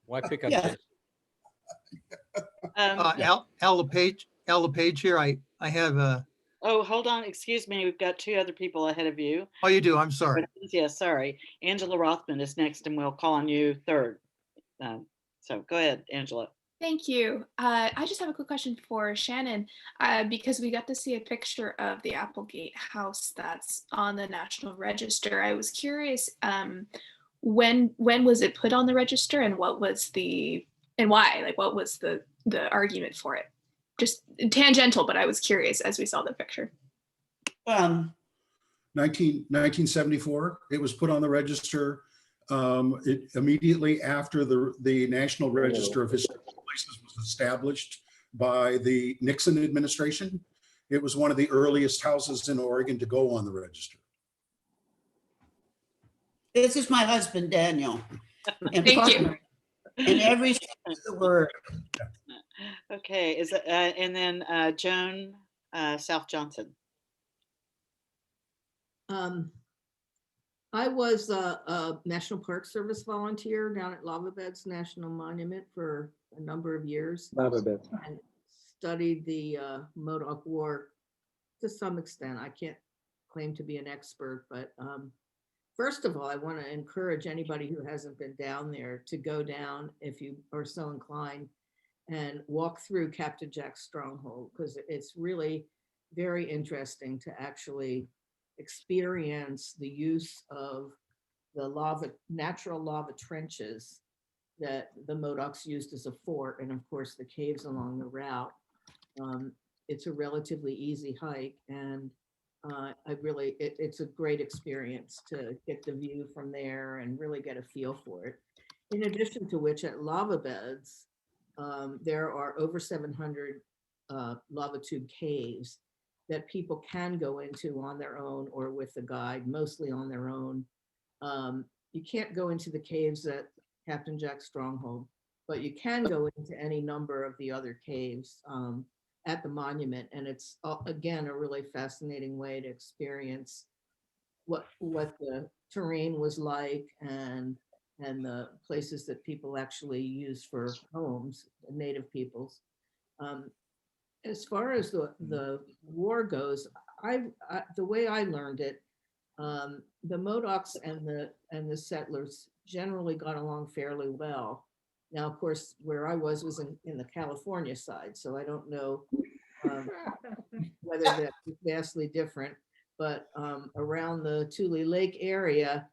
Why pick on Yeah. Jesse? Yeah. Al LePage here. I have a. Oh, hold on. Excuse me. We've got two other people ahead of you. Oh, you do. I'm sorry. Yeah, sorry. Angela Rothman is next, and we'll call on you third. So go ahead, Angela. Thank you. I just have a quick question for Shannon, because we got to see a picture of the Applegate house that's on the National Register. I was curious, when was it put on the register, and what was and why? Like, what was the argument for it? Just tangential, but I was curious as we saw the picture. 1974, it was put on the register. Immediately after the National Register of Historical Places was established by the Nixon administration. It was one of the earliest houses in Oregon to go on the register. This is my husband, Daniel. And Thank you. And every word. Okay, is it, and then Joan South Johnson. I was a National Park Service volunteer down at Lava Beds National Monument for a number of years. Lava Beds. And studied the Modoc War to some extent. I can't claim to be an expert, but first of all, I want to encourage anybody who hasn't been down there to go down, if you are so inclined, and walk through Captain Jack's stronghold, because it's really very interesting to actually experience the use of the natural lava trenches that the Modocs used as a fort, and of course the caves along the route. It's a relatively easy hike, and it's a great experience to get the view from there and really get a feel for it. In addition to which, at Lava Beds, there are over 700 lava tube caves that people can go into on their own or with a guide, mostly on their own. You can't go into the caves at Captain Jack's stronghold, but you can go into any number of the other caves at the monument. And it's, again, a really fascinating way to experience what the terrain was like and the places that people actually use for homes, native peoples. As far as the war goes, the way I learned it, the Modocs and the settlers generally got along fairly well. Now, of course, where I was in the California side, so I don't know whether that's vastly different. but around the Tule Lake area,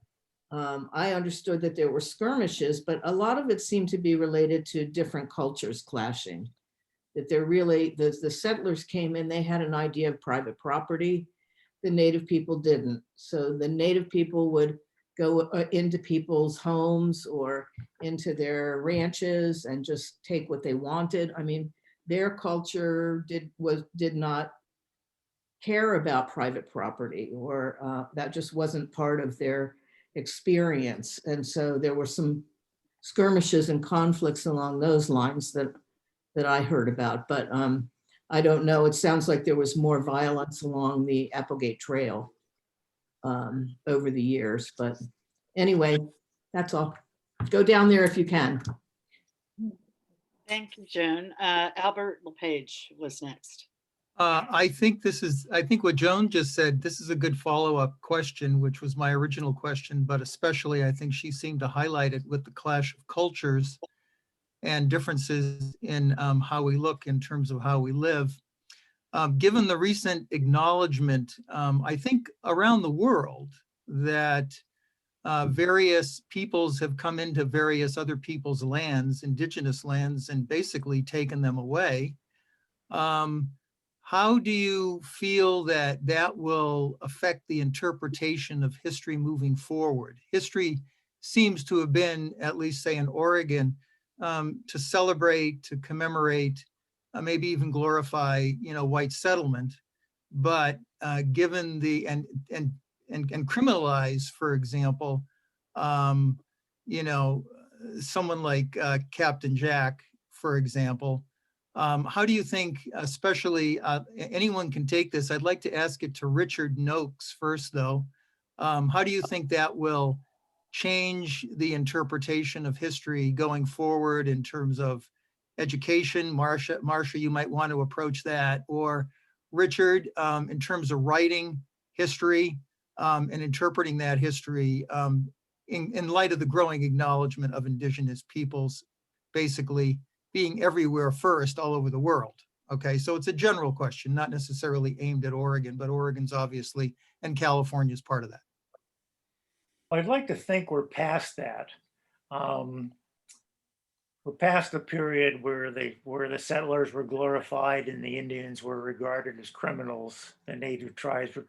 I understood that there were skirmishes, but a lot of it seemed to be related to different cultures clashing. That they're really, the settlers came in, they had an idea of private property. The native people didn't. So the native people would go into people's homes or into their ranches and just take what they wanted. I mean, their culture did not care about private property, or that just wasn't part of their experience. And so there were some skirmishes and conflicts along those lines that I heard about, but I don't know. It sounds like there was more violence along the Applegate Trail over the years, but anyway, that's all. Go down there if you can. Thank you, Joan. Albert LePage was next. I think what Joan just said, this is a good follow-up question, which was my original question, but especially I think she seemed to highlight it with the clash of cultures and differences in how we look in terms of how we live. Given the recent acknowledgement, I think around the world that various peoples have come into various other people's lands, indigenous lands, and basically taken them away. How do you feel that that will affect the interpretation of history moving forward? History seems to have been, at least say in Oregon, to celebrate, to commemorate, maybe even glorify, white settlement. But given the and criminalize, for example, someone like Captain Jack, for example. How do you think, especially anyone can take this? I'd like to ask it to Richard Nokes first, though. How do you think that will change the interpretation of history going forward in terms of education? Marcia, you might want to approach that. Or Richard, in terms of writing history and interpreting that history in light of the growing acknowledgement of indigenous peoples basically being everywhere first all over the world. Okay, so it's a general question, not necessarily aimed at Oregon, but Oregon's obviously, and California is part of that. I'd like to think we're past that. We're past the period where the settlers were glorified and the Indians were regarded as criminals. The native tribes were.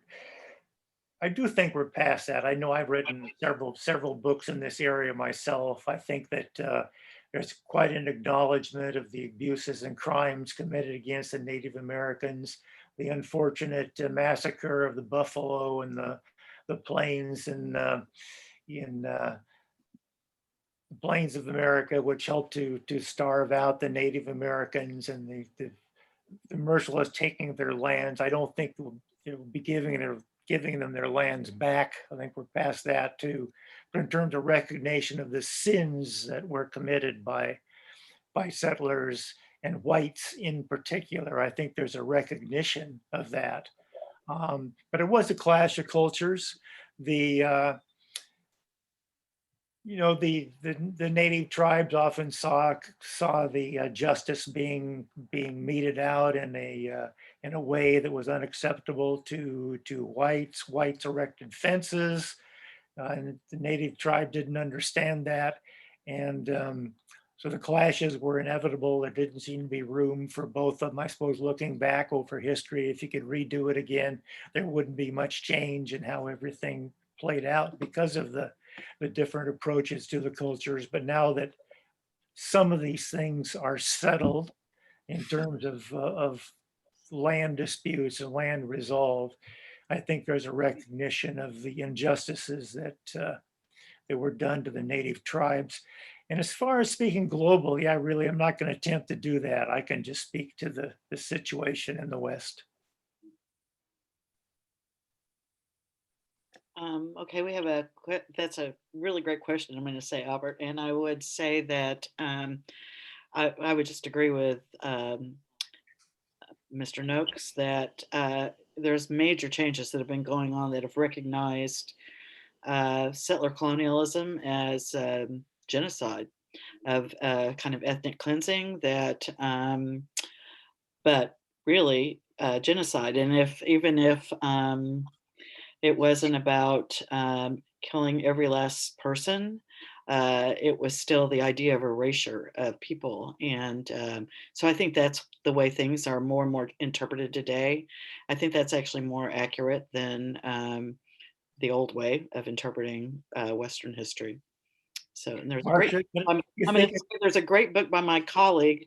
I do think we're past that. I know I've written several books in this area myself. I think that there's quite an acknowledgement of the abuses and crimes committed against the Native Americans, the unfortunate massacre of the buffalo and the plains and in the plains of America, which helped to starve out the Native Americans, and the merciless taking of their lands. I don't think we'll be giving them their lands back. I think we're past that too. But in terms of recognition of the sins that were committed by settlers and whites in particular, I think there's a recognition of that. But it was a clash of cultures. The native tribes often saw the justice being meted out in a way that was unacceptable to whites. Whites erected fences, and the native tribe didn't understand that, and so the clashes were inevitable. There didn't seem to be room for both of them. I suppose looking back over history, if you could redo it again, there wouldn't be much change in how everything played out because of the different approaches to the cultures. But now that some of these things are settled in terms of land disputes and land resolve, I think there's a recognition of the injustices that were done to the native tribes. And as far as speaking globally, I'm not going to attempt to do that. I can just speak to the situation in the West. Okay, that's a really great question, I'm going to say, Albert. And I would say that I would just agree with Mr. Nokes that there's major changes that have been going on that have recognized settler colonialism as genocide, of kind of ethnic cleansing, that but really genocide. And even if It wasn't about killing every last person. It was still the idea of erasure of people. And so I think that's the way things are more and more interpreted today. I think that's actually more accurate than the old way of interpreting Western history. So, and there's a great, Marcia, I'm you gonna think say there's a great book by my colleague,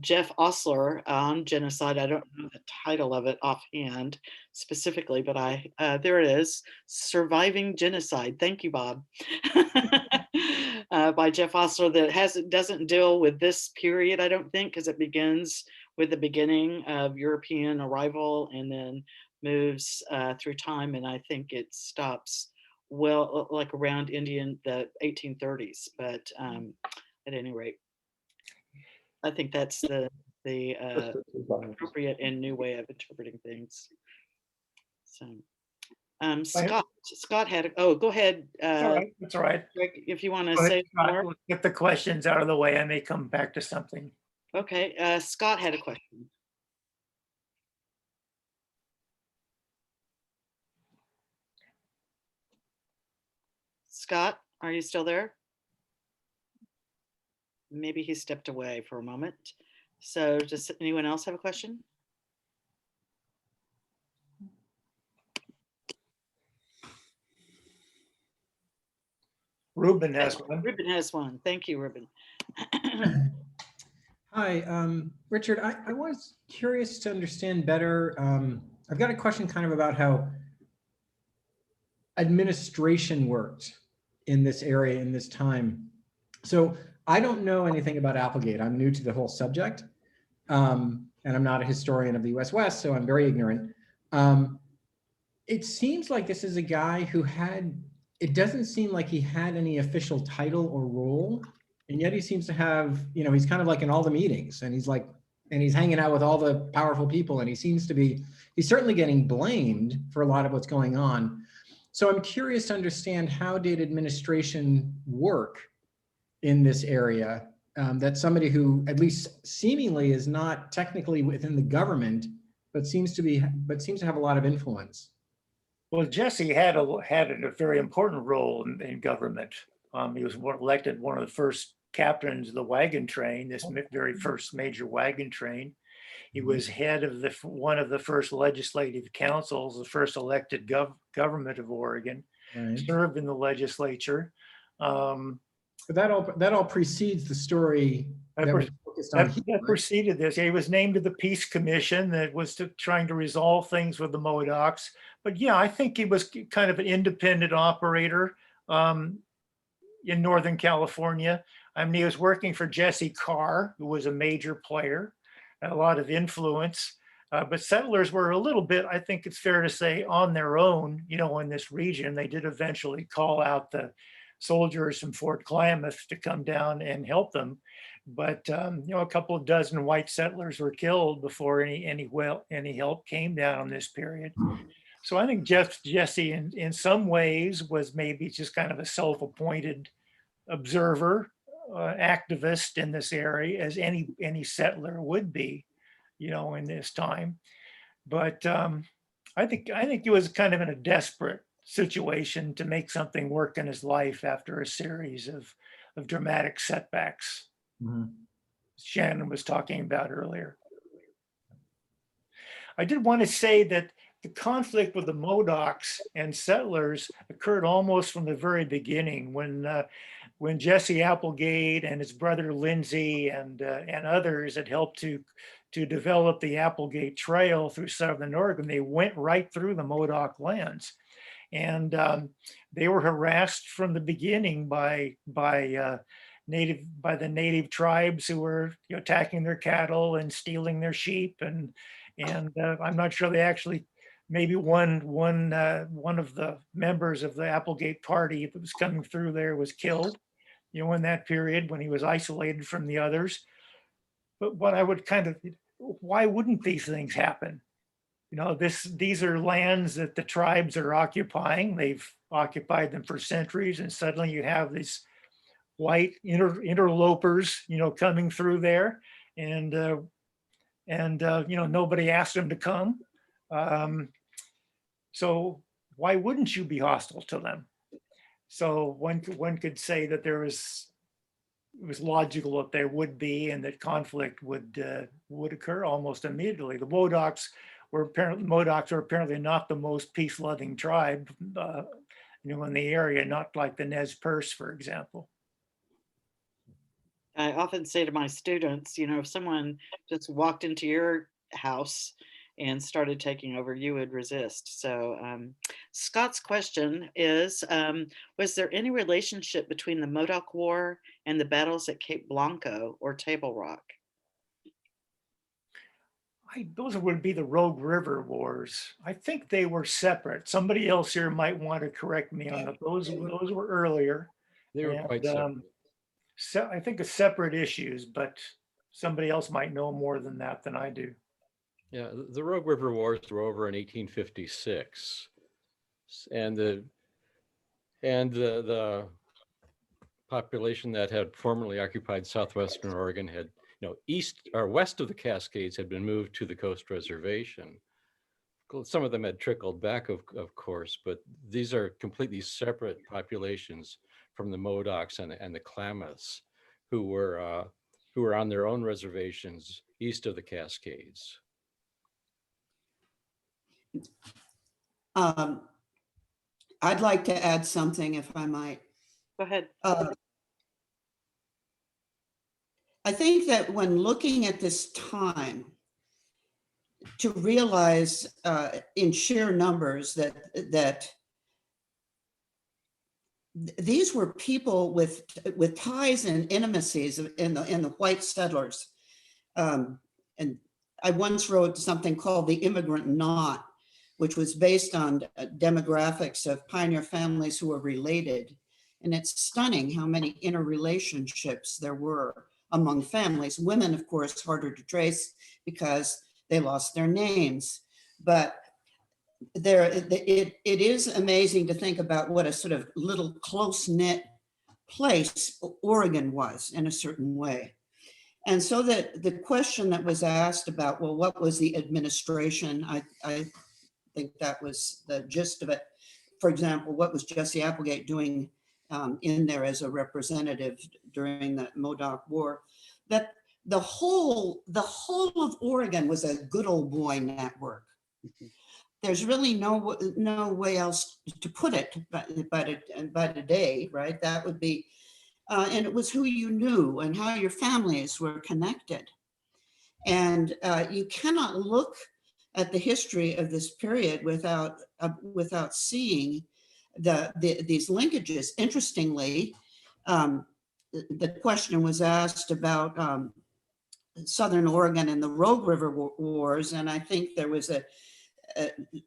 Jeff Osler, on genocide. I don't know the title of it offhand specifically, but there it is, Surviving Genocide. Thank you, Bob. By Jeff Osler, that doesn't deal with this period, I don't think, because it begins with the beginning of European arrival and then moves through time, and I think it stops well like around the 1830s, but at any rate, I think that's the appropriate and new way of interpreting things. So Scott had go ahead, That's all right. That's all right. Greg, if you want to Go ahead, say Scott. more. Let's get the questions out of the way. I may come back to something. Okay, Scott had a question. Scott, are you still there? Maybe he stepped away for a moment. So does anyone else have a question? Ruben has one. Ruben has one. Thank you, Ruben. Hi, Richard, I was curious to understand better. I've got a question kind of about how administration worked in this area in this time. So I don't know anything about Applegate. I'm new to the whole subject. And I'm not a historian of the US West, so I'm very ignorant. It seems like this is a guy who it doesn't seem like he had any official title or role. And yet he seems to have, he's kind of like in all the meetings and he's hanging out with all the powerful people. And he's certainly getting blamed for a lot of what's going on. So I'm curious to understand, how did administration work in this area? That somebody who at least seemingly is not technically within the government, but seems to have a lot of influence. Well, Jesse had a very important role in government. He was elected one of the first captains of the wagon train, this very first major wagon train. He was head of one of the first legislative councils, the first elected government of Oregon. Right. Served in the legislature. But that all precedes the story that preceded this. He was named to the Peace Commission that was trying to resolve things with the Modocs. But yeah, I think he was kind of an independent operator in Northern California. I mean, he was working for Jesse Carr, who was a major player, a lot of influence. But settlers were a little bit, I think it's fair to say, on their own, in this region. They did eventually call out the soldiers from Fort Klamath to come down and help them. But, a couple of dozen white settlers were killed before any help came down in this period. So I think Jesse in some ways was maybe just kind of a self-appointed observer, activist in this area, as any settler would be, in this time. But I think he was kind of in a desperate situation to make something work in his life after a series of dramatic setbacks. Mm-hmm. Shannon was talking about earlier. I did want to say that the conflict with the Modocs and settlers occurred almost from the very beginning, when Jesse Applegate and his brother Lindsay and others had helped to develop the Applegate Trail through Southern Oregon. They went right through the Modoc lands, and they were harassed from the beginning by the native tribes who were attacking their cattle and stealing their sheep, and I'm not sure they actually. Maybe one of the members of the Applegate party that was coming through there was killed, in that period when he was isolated from the others. But what I would why wouldn't these things happen? These are lands that the tribes are occupying. They've occupied them for centuries, and suddenly you have these white interlopers, coming through there, and nobody asked them to come. So why wouldn't you be hostile to them? So one could say that it was logical that there would be, and that conflict would occur almost immediately. The Modocs were apparently not the most peace-loving tribe, in the area, not like the Nez Perce, for example. I often say to my students, if someone just walked into your house and started taking over, you would resist. So Scott's question is, was there any relationship between the Modoc War and the battles at Cape Blanco or Table Rock? Those would be the Rogue River Wars. I think they were separate. Somebody else here might want to correct me on that. Those were earlier. They were quite separate. So I think it's separate issues, but somebody else might know more than that than I do. Yeah, the Rogue River Wars were over in 1856, and the population that had formerly occupied southwestern Oregon had, east or west of the Cascades had been moved to the Coast Reservation. Some of them had trickled back, of course, but these are completely separate populations from the Modocs and the Klamaths, who were on their own reservations east of the Cascades. I'd like to add something, if I might. Go ahead. I think that when looking at this time, to realize in sheer numbers that these were people with ties and intimacies in the white settlers. And I once wrote something called The Immigrant Knot, which was based on demographics of pioneer families who were related. And it's stunning how many interrelationships there were among families. Women, of course, harder to trace because they lost their names. But it is amazing to think about what a sort of little close-knit place Oregon was in a certain way. And so that the question that was asked about, well, what was the administration? I think that was the gist of it. For example, what was Jesse Applegate doing in there as a representative during the Modoc War? That the whole of Oregon was a good old boy network. There's really no way else to put it by today, right? That would be, and it was who you knew and how your families were connected. And you cannot look at the history of this period without seeing these linkages. Interestingly, the question was asked about Southern Oregon and the Rogue River Wars, and I think there was a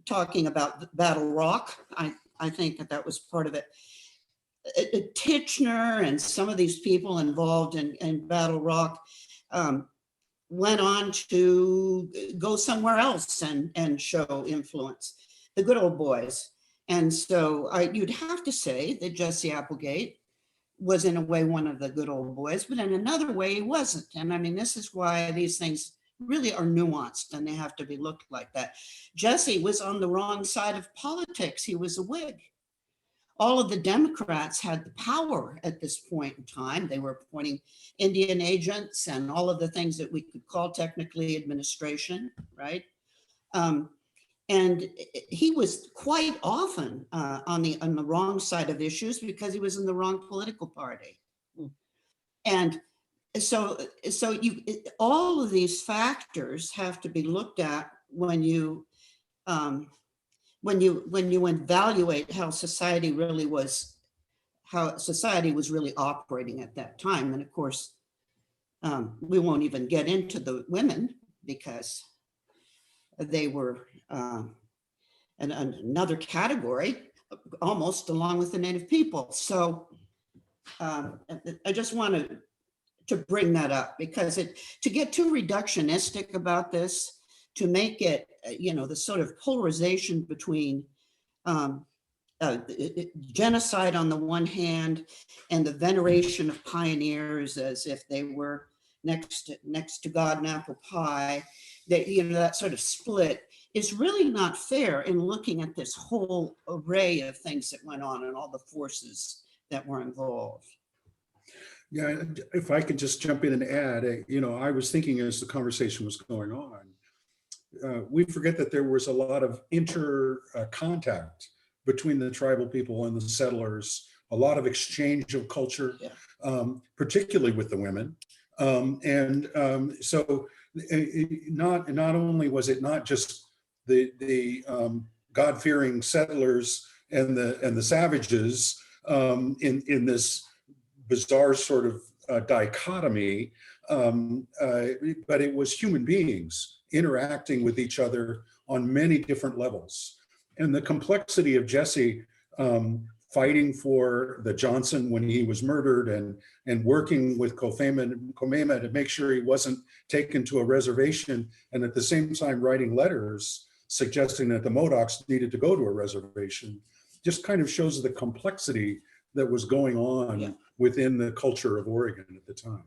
talking about Battle Rock. I think that was part of it. Titchener and some of these people involved in Battle Rock went on to go somewhere else and show influence, the good old boys. And so you'd have to say that Jesse Applegate was in a way one of the good old boys, but in another way he wasn't. And I mean, this is why these things really are nuanced and they have to be looked like that. Jesse was on the wrong side of politics. He was a Whig. All of the Democrats had the power at this point in time. They were appointing Indian agents and all of the things that we could call technically administration, right? And he was quite often on the wrong side of issues because he was in the wrong political party. And so all of these factors have to be looked at when you evaluate how society was really operating at that time. And of course, we won't even get into the women because they were another category almost along with the Native people. So I just wanted to bring that up because to get too reductionistic about this, to make it, the sort of polarization between genocide on the one hand and the veneration of pioneers as if they were next to God and apple pie, that that sort of split is really not fair in looking at this whole array of things that went on and all the forces that were involved. Yeah, if I could just jump in and add, I was thinking as the conversation was going on, we forget that there was a lot of contact between the tribal people and the settlers, a lot of exchange of culture, particularly with the women. So not only was it not just the God-fearing settlers and the savages in this bizarre sort of dichotomy, but it was human beings interacting with each other on many different levels. And the complexity of Jesse fighting for the Johnson when he was murdered and working with Komema to make sure he wasn't taken to a reservation, and at the same time writing letters suggesting that the Modocs needed to go to a reservation, just kind of shows the complexity that was going on within the culture of Oregon at the time.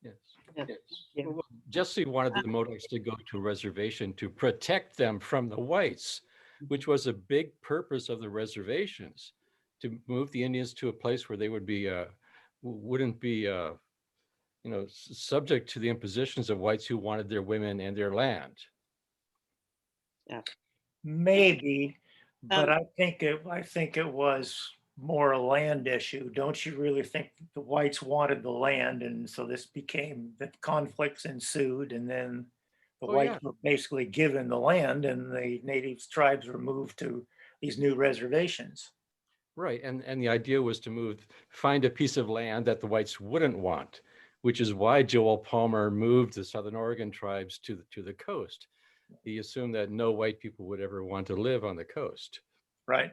Yes. Yeah. Yes. Yeah. Well, Jesse wanted the Modocs to go to a reservation to protect them from the whites, which was a big purpose of the reservations, to move the Indians to a place where they would be wouldn't be subject to the impositions of whites who wanted their women and their land. Maybe, but I think it was more a land issue. Don't you really think the whites wanted the land, and so this became the conflicts ensued, and then the whites were basically given the land, and the native tribes were moved to these new reservations. Right, and the idea was to find a piece of land that the whites wouldn't want, which is why Joel Palmer moved the Southern Oregon tribes to the coast. He assumed that no white people would ever want to live on the coast. Right.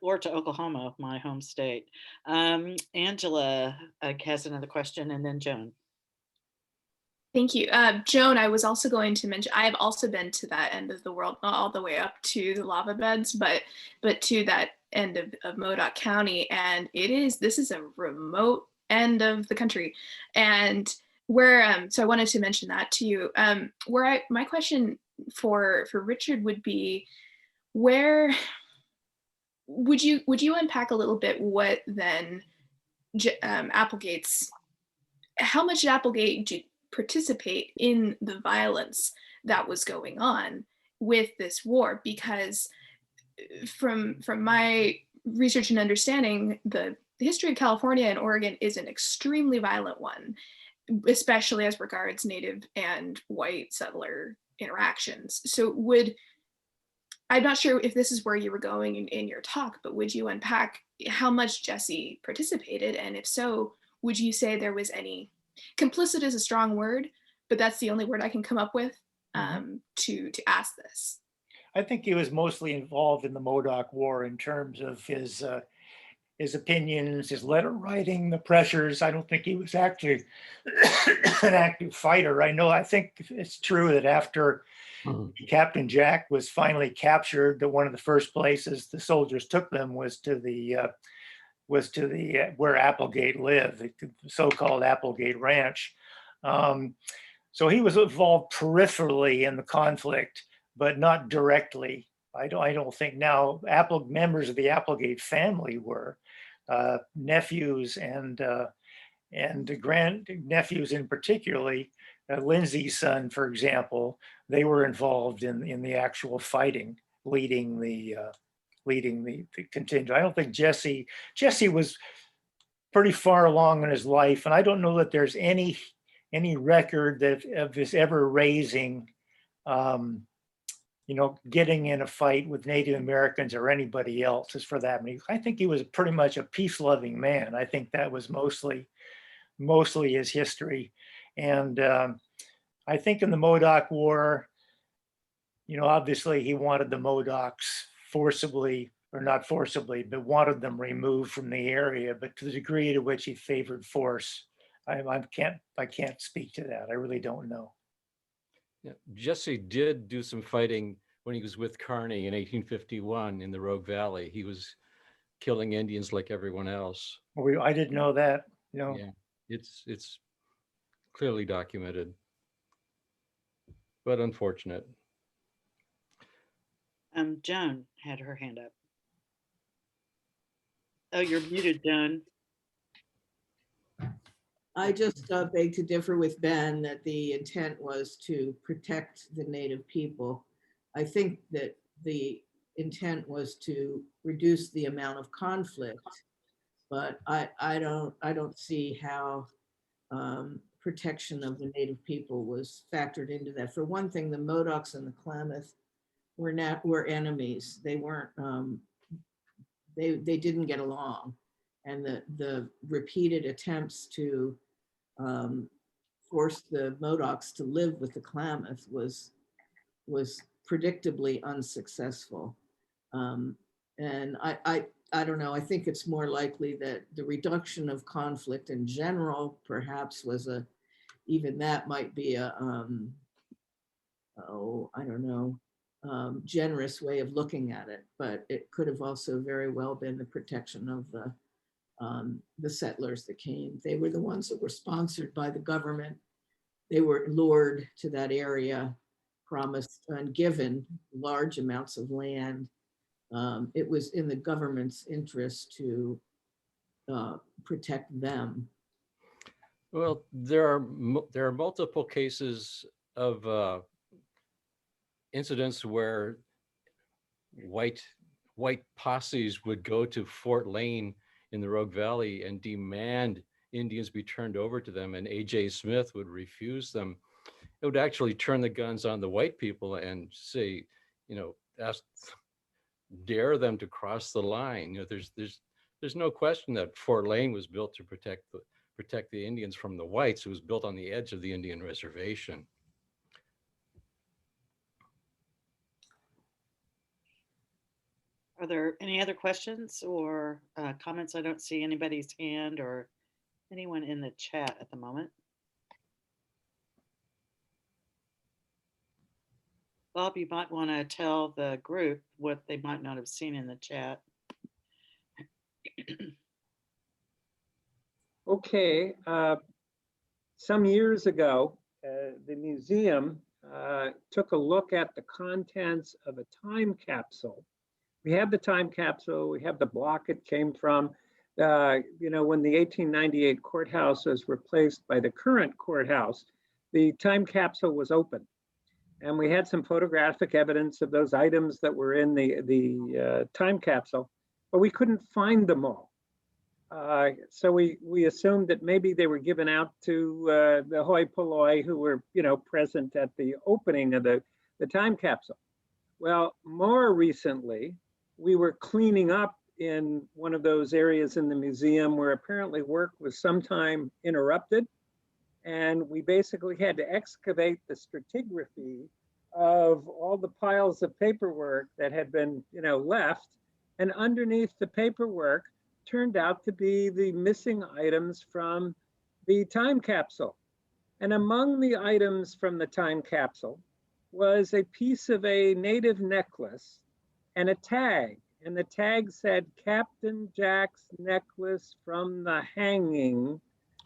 Or to Oklahoma, my home state. Angela has another question, and then Joan. Thank you. Joan, I was also going to mention, I've also been to that end of the world, not all the way up to the lava beds, but to that end of Modoc County. And this is a remote end of the country. And where, so I wanted to mention that to you. My question for Richard would be, where would you unpack a little bit what then how much did Applegate participate in the violence that was going on with this war? Because from my research and understanding, the history of California and Oregon is an extremely violent one, especially as regards Native and white settler interactions. So I'm not sure if this is where you were going in your talk, but would you unpack how much Jesse participated? And if so, would you say there was any, complicit is a strong word, but that's the only word I can come up with to ask this. I think he was mostly involved in the Modoc War in terms of his opinions, his letter writing, the pressures. I don't think he was actually an active fighter. I think it's true that after Captain Jack was finally captured, that one of the first places the soldiers took them was to the where Applegate lived, the so-called Applegate Ranch. So he was involved peripherally in the conflict, but not directly. I don't think now members of the Applegate family were nephews and grandnephews in particularly. Lindsay's son, for example, they were involved in the actual fighting, leading the contingent. I don't think Jesse was pretty far along in his life, and I don't know that there's any record of his ever raising, getting in a fight with Native Americans or anybody else, as for that. I think he was pretty much a peace-loving man. I think that was mostly his history. And I think in the Modoc War, obviously he wanted the Modocs forcibly, or not forcibly, but wanted them removed from the area. But to the degree to which he favored force, I can't speak to that. I really don't know. Yeah, Jesse did do some fighting when he was with Kearny in 1851 in the Rogue Valley. He was killing Indians like everyone else. I didn't know that. Yeah, it's clearly documented. but unfortunate. Joan had her hand up. Oh, you're muted, Joan. I just beg to differ with Ben that the intent was to protect the native people. I think that the intent was to reduce the amount of conflict, but I don't see how protection of the native people was factored into that. For one thing, the Modocs and the Klamath were enemies. They weren't. They didn't get along, and the repeated attempts to force the Modocs to live with the Klamath was predictably unsuccessful. And I don't know, I think it's more likely that the reduction of conflict in general perhaps was even that might be a, I don't know, generous way of looking at it, but it could have also very well been the protection of the settlers that came. They were the ones that were sponsored by the government. They were lured to that area, promised and given large amounts of land. It was in the government's interest to protect them. Well, there are multiple cases of incidents where white posses would go to Fort Lane in the Rogue Valley and demand Indians be turned over to them, and A.J. Smith would refuse them. It would actually turn the guns on the white people and say, dare them to cross the line. There's no question that Fort Lane was built to protect the Indians from the whites. It was built on the edge of the Indian reservation. Are there any other questions or comments? I don't see anybody's hand or anyone in the chat at the moment. Bob, you might want to tell the group what they might not have seen in the chat. Okay, some years ago, the museum took a look at the contents of a time capsule. We have the time capsule, we have the block it came from. When the 1898 courthouse was replaced by the current courthouse, the time capsule was open. And we had some photographic evidence of those items that were in the time capsule, but we couldn't find them all. So we assumed that maybe they were given out to the hoi polloi who were, present at the opening of the time capsule. Well, more recently, we were cleaning up in one of those areas in the museum where apparently work was sometime interrupted. And we basically had to excavate the stratigraphy of all the piles of paperwork that had been, left. And underneath the paperwork turned out to be the missing items from the time capsule. And among the items from the time capsule was a piece of a native necklace and a tag. And the tag said, Captain Jack's necklace from the hanging.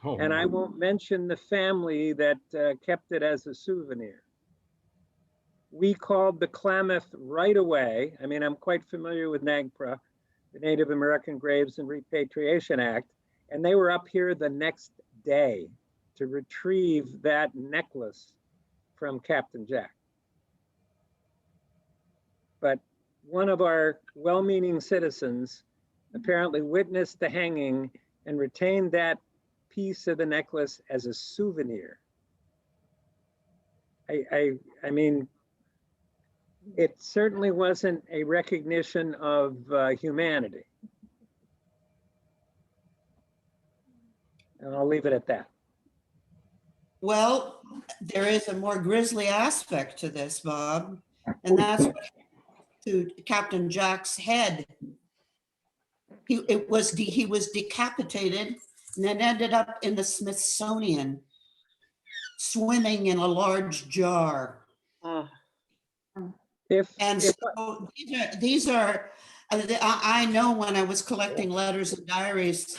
Oh, and I won't mention the family that kept it as a souvenir. We called the Klamath right away. I mean, I'm quite familiar with NAGPRA, the Native American Graves and Repatriation Act, and they were up here the next day to retrieve that necklace from Captain Jack. But one of our well-meaning citizens apparently witnessed the hanging and retained that piece of the necklace as a souvenir. I mean, it certainly wasn't a recognition of humanity. And I'll leave it at that. Well, there is a more grisly aspect to this, Bob, and that's to Captain Jack's head. He was decapitated and then ended up in the Smithsonian, swimming in a large jar. So these are, I know when I was collecting letters and diaries,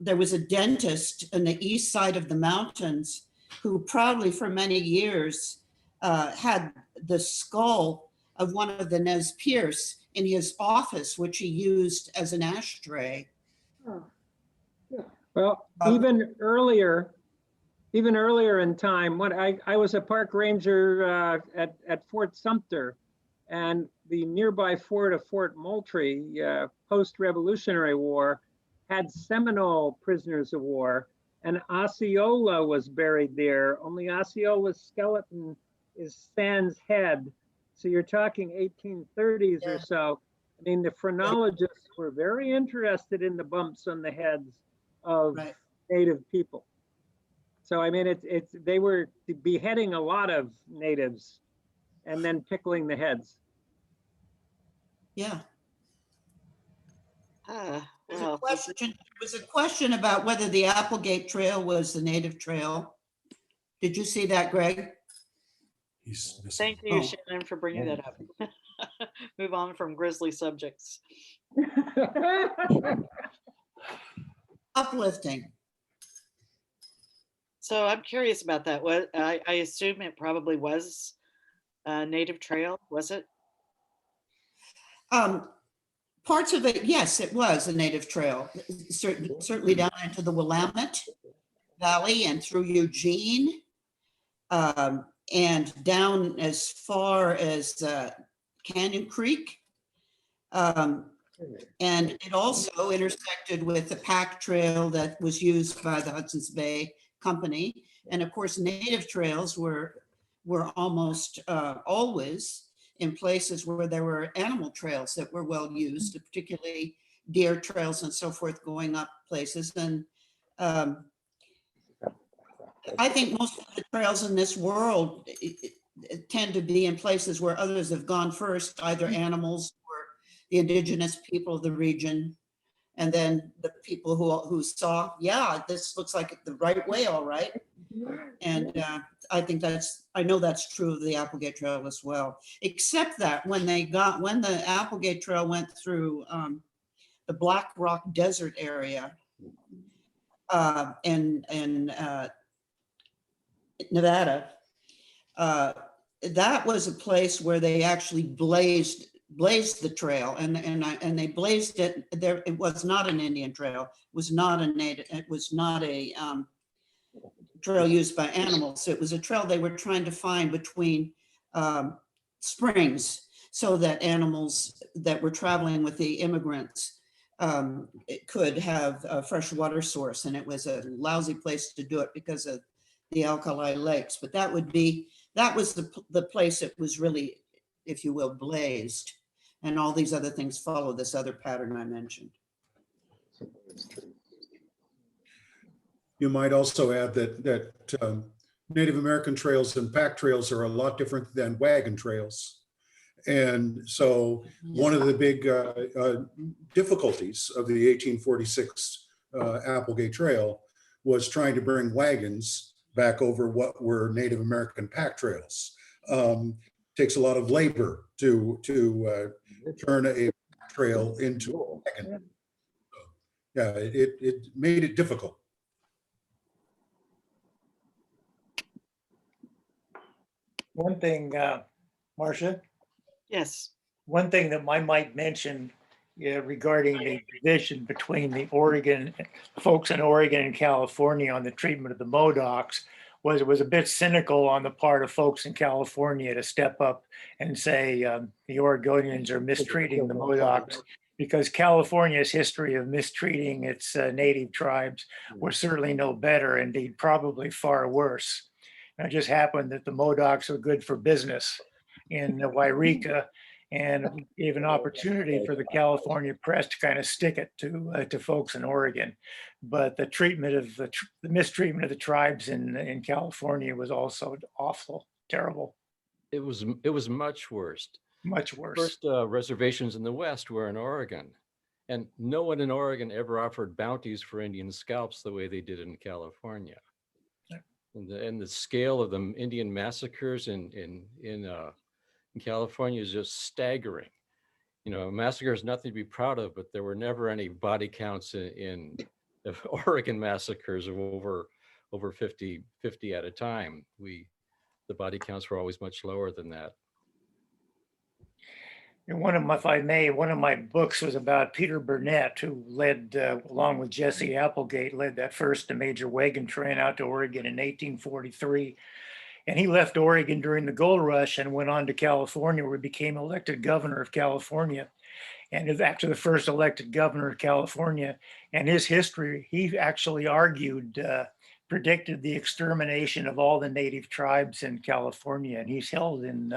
there was a dentist on the east side of the mountains who proudly for many years had the skull of one of the Nez Perce in his office, which he used as an ashtray. Well, even earlier in time, when I was a park ranger at Fort Sumter, and the nearby fort of Fort Moultrie, post-Revolutionary War, had Seminole prisoners of war, and Osceola was buried there. Only Osceola's skeleton is sans head. So you're talking 1830s or so. I mean, the phrenologists were very interested in the bumps on the heads of native people. So I mean, they were beheading a lot of natives and then pickling the heads. Yeah. Well, There was a question about whether the Applegate Trail was the native trail. Did you see that, Greg? thank you, Shannon, for bringing that up. Move on from grisly subjects. Uplifting. So I'm curious about that. What I assume it probably was a native trail, was it? Parts of it, yes, it was a native trail. Certainly down into the Willamette Valley and through Eugene, and down as far as Canyon Creek. And it also intersected with the pack trail that was used by the Hudson's Bay Company. And of course, native trails were almost always in places where there were animal trails that were well used, particularly deer trails and so forth going up places. And I think most of the trails in this world tend to be in places where others have gone first, either animals or the indigenous people of the region. And then the people who saw, yeah, this looks like the right way, all right. And I know that's true of the Applegate Trail as well, except that when the Applegate Trail went through the Black Rock Desert area in Nevada, that was a place where they actually blazed the trail, and they blazed it there. It was not an Indian trail. It was not a trail used by animals. It was a trail they were trying to find between springs, so that animals that were traveling with the immigrants could have a fresh water source. And it was a lousy place to do it because of the alkali lakes. But that was the place that was really, if you will, blazed. And all these other things follow this other pattern I mentioned. You might also add that Native American trails and pack trails are a lot different than wagon trails. And so one of the big difficulties of the 1846 Applegate Trail was trying to bring wagons back over what were Native American pack trails. Takes a lot of labor to turn a trail into a wagon. So, yeah, it made it difficult. One thing, Marcia, Yes. one thing that I might mention regarding the division between the Oregon folks in Oregon and California on the treatment of the Modocs was it was a bit cynical on the part of folks in California to step up and say the Oregonians are mistreating the Modocs, because California's history of mistreating its native tribes was certainly no better, indeed probably far worse. It just happened that the Modocs are good for business in Wairika, and gave an opportunity for the California press to kind of stick it to folks in Oregon. But the treatment of the mistreatment of the tribes in California was also awful, terrible. It was much worse. Much worse. First reservations in the West were in Oregon, and no one in Oregon ever offered bounties for Indian scalps the way they did in California. And the scale of the Indian massacres in California is just staggering. You know, a massacre is nothing to be proud of, but there were never any body counts in Oregon massacres of over 50 at a time. the body counts were always much lower than that. And one of my, if I may, one of my books was about Peter Burnett, who led, along with Jesse Applegate, led that first major wagon train out to Oregon in 1843. And he left Oregon during the gold rush and went on to California, where he became elected governor of California. And after the first elected governor of California, and his history, he actually argued, predicted the extermination of all the native tribes in California. And he's held in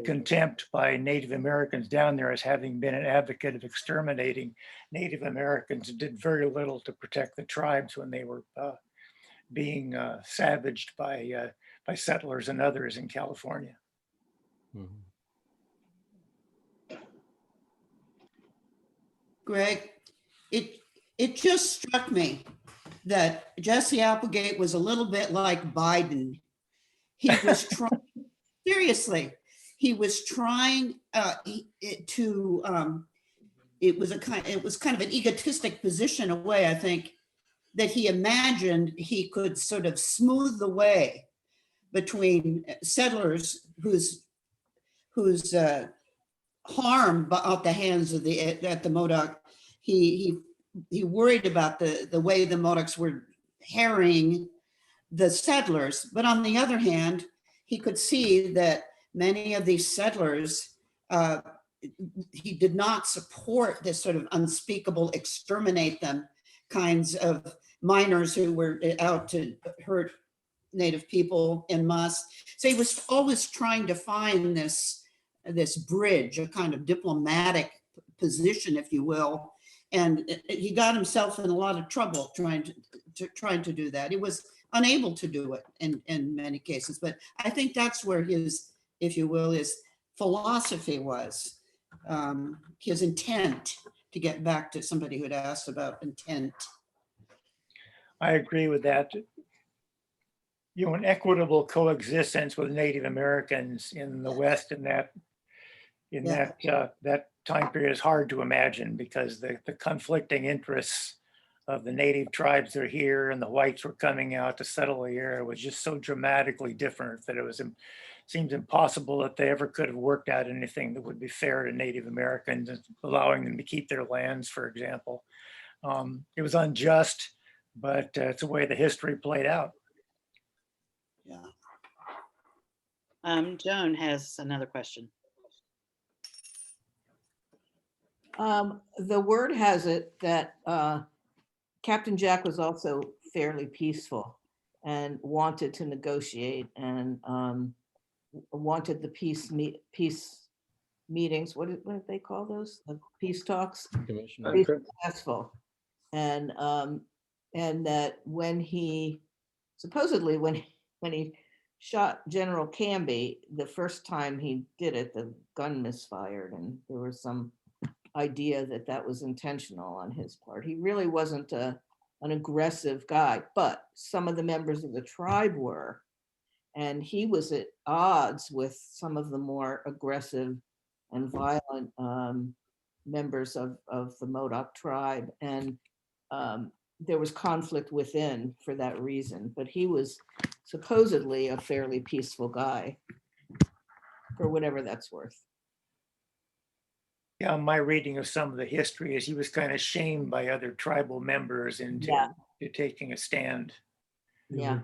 contempt by Native Americans down there as having been an advocate of exterminating Native Americans and did very little to protect the tribes when they were being savaged by settlers and others in California. Mhm. Greg, it just struck me that Jesse Applegate was a little bit like Biden. He was trying, seriously, he was trying it was kind of an egotistic position, a way, I think, that he imagined he could sort of smooth the way between settlers whose harm out the hands of the Modoc. He worried about the way the Modocs were harrying the settlers, but on the other hand, he could see that many of these settlers, he did not support this sort of unspeakable exterminate them kinds of miners who were out to hurt Native people en masse. So he was always trying to find this bridge, a kind of diplomatic position, if you will. And he got himself in a lot of trouble trying to do that. He was unable to do it in many cases. But I think that's where his, if you will, his philosophy was, his intent, to get back to somebody who had asked about intent. I agree with that. You know, an equitable coexistence with Native Americans in the West in that time period is hard to imagine, because the conflicting interests of the native tribes that are here and the whites were coming out to settle the area was just so dramatically different that it seems impossible that they ever could have worked out anything that would be fair to Native Americans, allowing them to keep their lands, for example. It was unjust, but it's the way the history played out. Yeah. Joan has another question. The word has it that Captain Jack was also fairly peaceful and wanted to negotiate and wanted the peace meetings. What did they call those? The peace talks. Commissioner. Be successful, and that when he supposedly when he shot General Canby the first time he did it, the gun misfired, and there was some idea that that was intentional on his part. He really wasn't an aggressive guy, but some of the members of the tribe were, and he was at odds with some of the more aggressive and violent members of the Modoc tribe, and there was conflict within for that reason. But he was supposedly a fairly peaceful guy, for whatever that's worth. Yeah, my reading of some of the history is he was kind of shamed by other tribal members into to taking a stand. Yeah.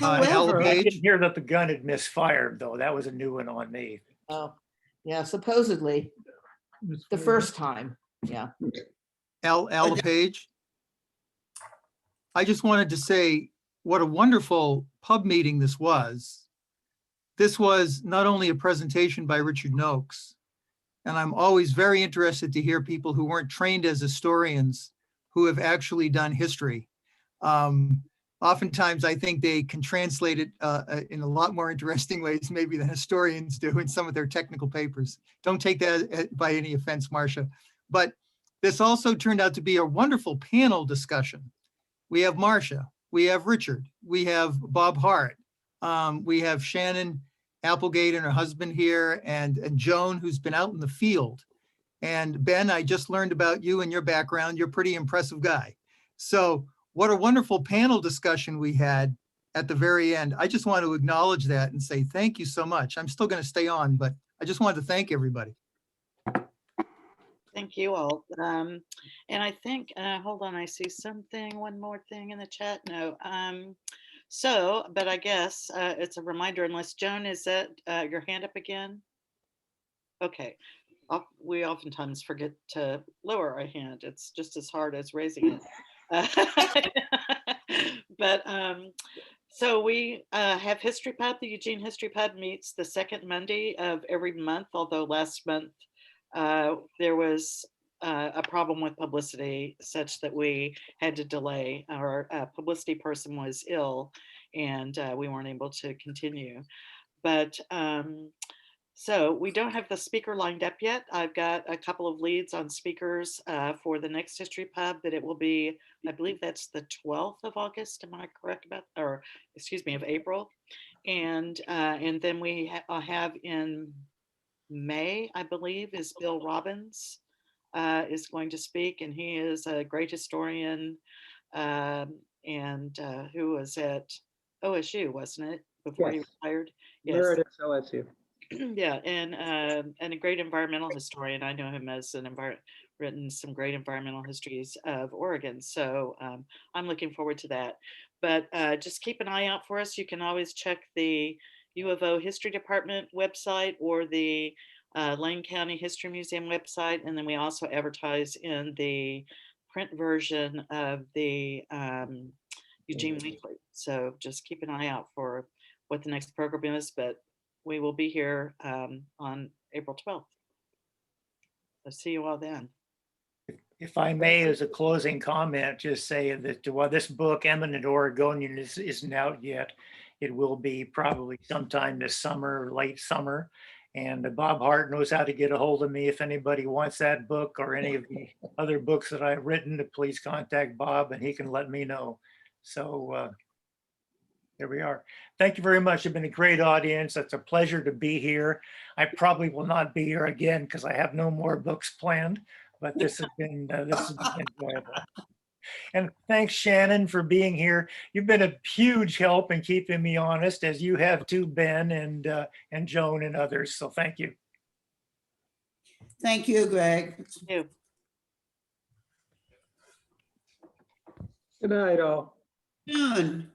I However, didn't hear that the gun had misfired, though. That was a new one on me. Oh, yeah, supposedly the first time. Yeah. Al LePage. I just wanted to say what a wonderful pub meeting this was. This was not only a presentation by Richard Nokes, and I'm always very interested to hear people who weren't trained as historians who have actually done history. Oftentimes, I think they can translate it in a lot more interesting ways maybe than historians do in some of their technical papers. Don't take that by any offense, Marcia. But this also turned out to be a wonderful panel discussion. We have Marcia, we have Richard, we have Bob Hart, we have Shannon Applegate and her husband here, and Joan, who's been out in the field. And Ben, I just learned about you and your background. You're a pretty impressive guy. So what a wonderful panel discussion we had at the very end. I just want to acknowledge that and say thank you so much. I'm still going to stay on, but I just wanted to thank everybody. Thank you all. And I think, hold on, I see something, one more thing in the chat. No. But I guess it's a reminder, unless Joan, is that your hand up again? Okay. We oftentimes forget to lower our hand. It's just as hard as raising it. But so we have History Pub. The Eugene History Pub meets the second Monday of every month, although last month there was a problem with publicity such that we had to delay. Our publicity person was ill and we weren't able to continue. But so we don't have the speaker lined up yet. I've got a couple of leads on speakers for the next History Pub, but it will be, I believe that's the 12th of August. Am I correct about, or excuse me, of April? And then we have in May, I believe, is Bill Robbins is going to speak, and he is a great historian and who was at OSU, wasn't it, before he Yes. retired? Yes. Emeritus OSU. Yeah, and a great environmental historian. I know him as written some great environmental histories of Oregon. So I'm looking forward to that. But just keep an eye out for us. You can always check the U of O History Department website or the Lane County History Museum website. And then we also advertise in the print version of the Eugene Weekly. So just keep an eye out for what the next program is. But we will be here on April 12th. So see you all then. If I may, as a closing comment, just say that while this book, Eminent Oregonian, isn't out yet, it will be probably sometime this summer, late summer. And Bob Hart knows how to get a hold of me. If anybody wants that book or any of the other books that I've written, please contact Bob and he can let me know. So there we are. Thank you very much. You've been a great audience. It's a pleasure to be here. I probably will not be here again because I have no more books planned, but this has been enjoyable. And thanks, Shannon, for being here. You've been a huge help in keeping me honest, as you have too, Ben and Joan and others. So thank you. Thank you, Greg. Thank you. Good night, all. June.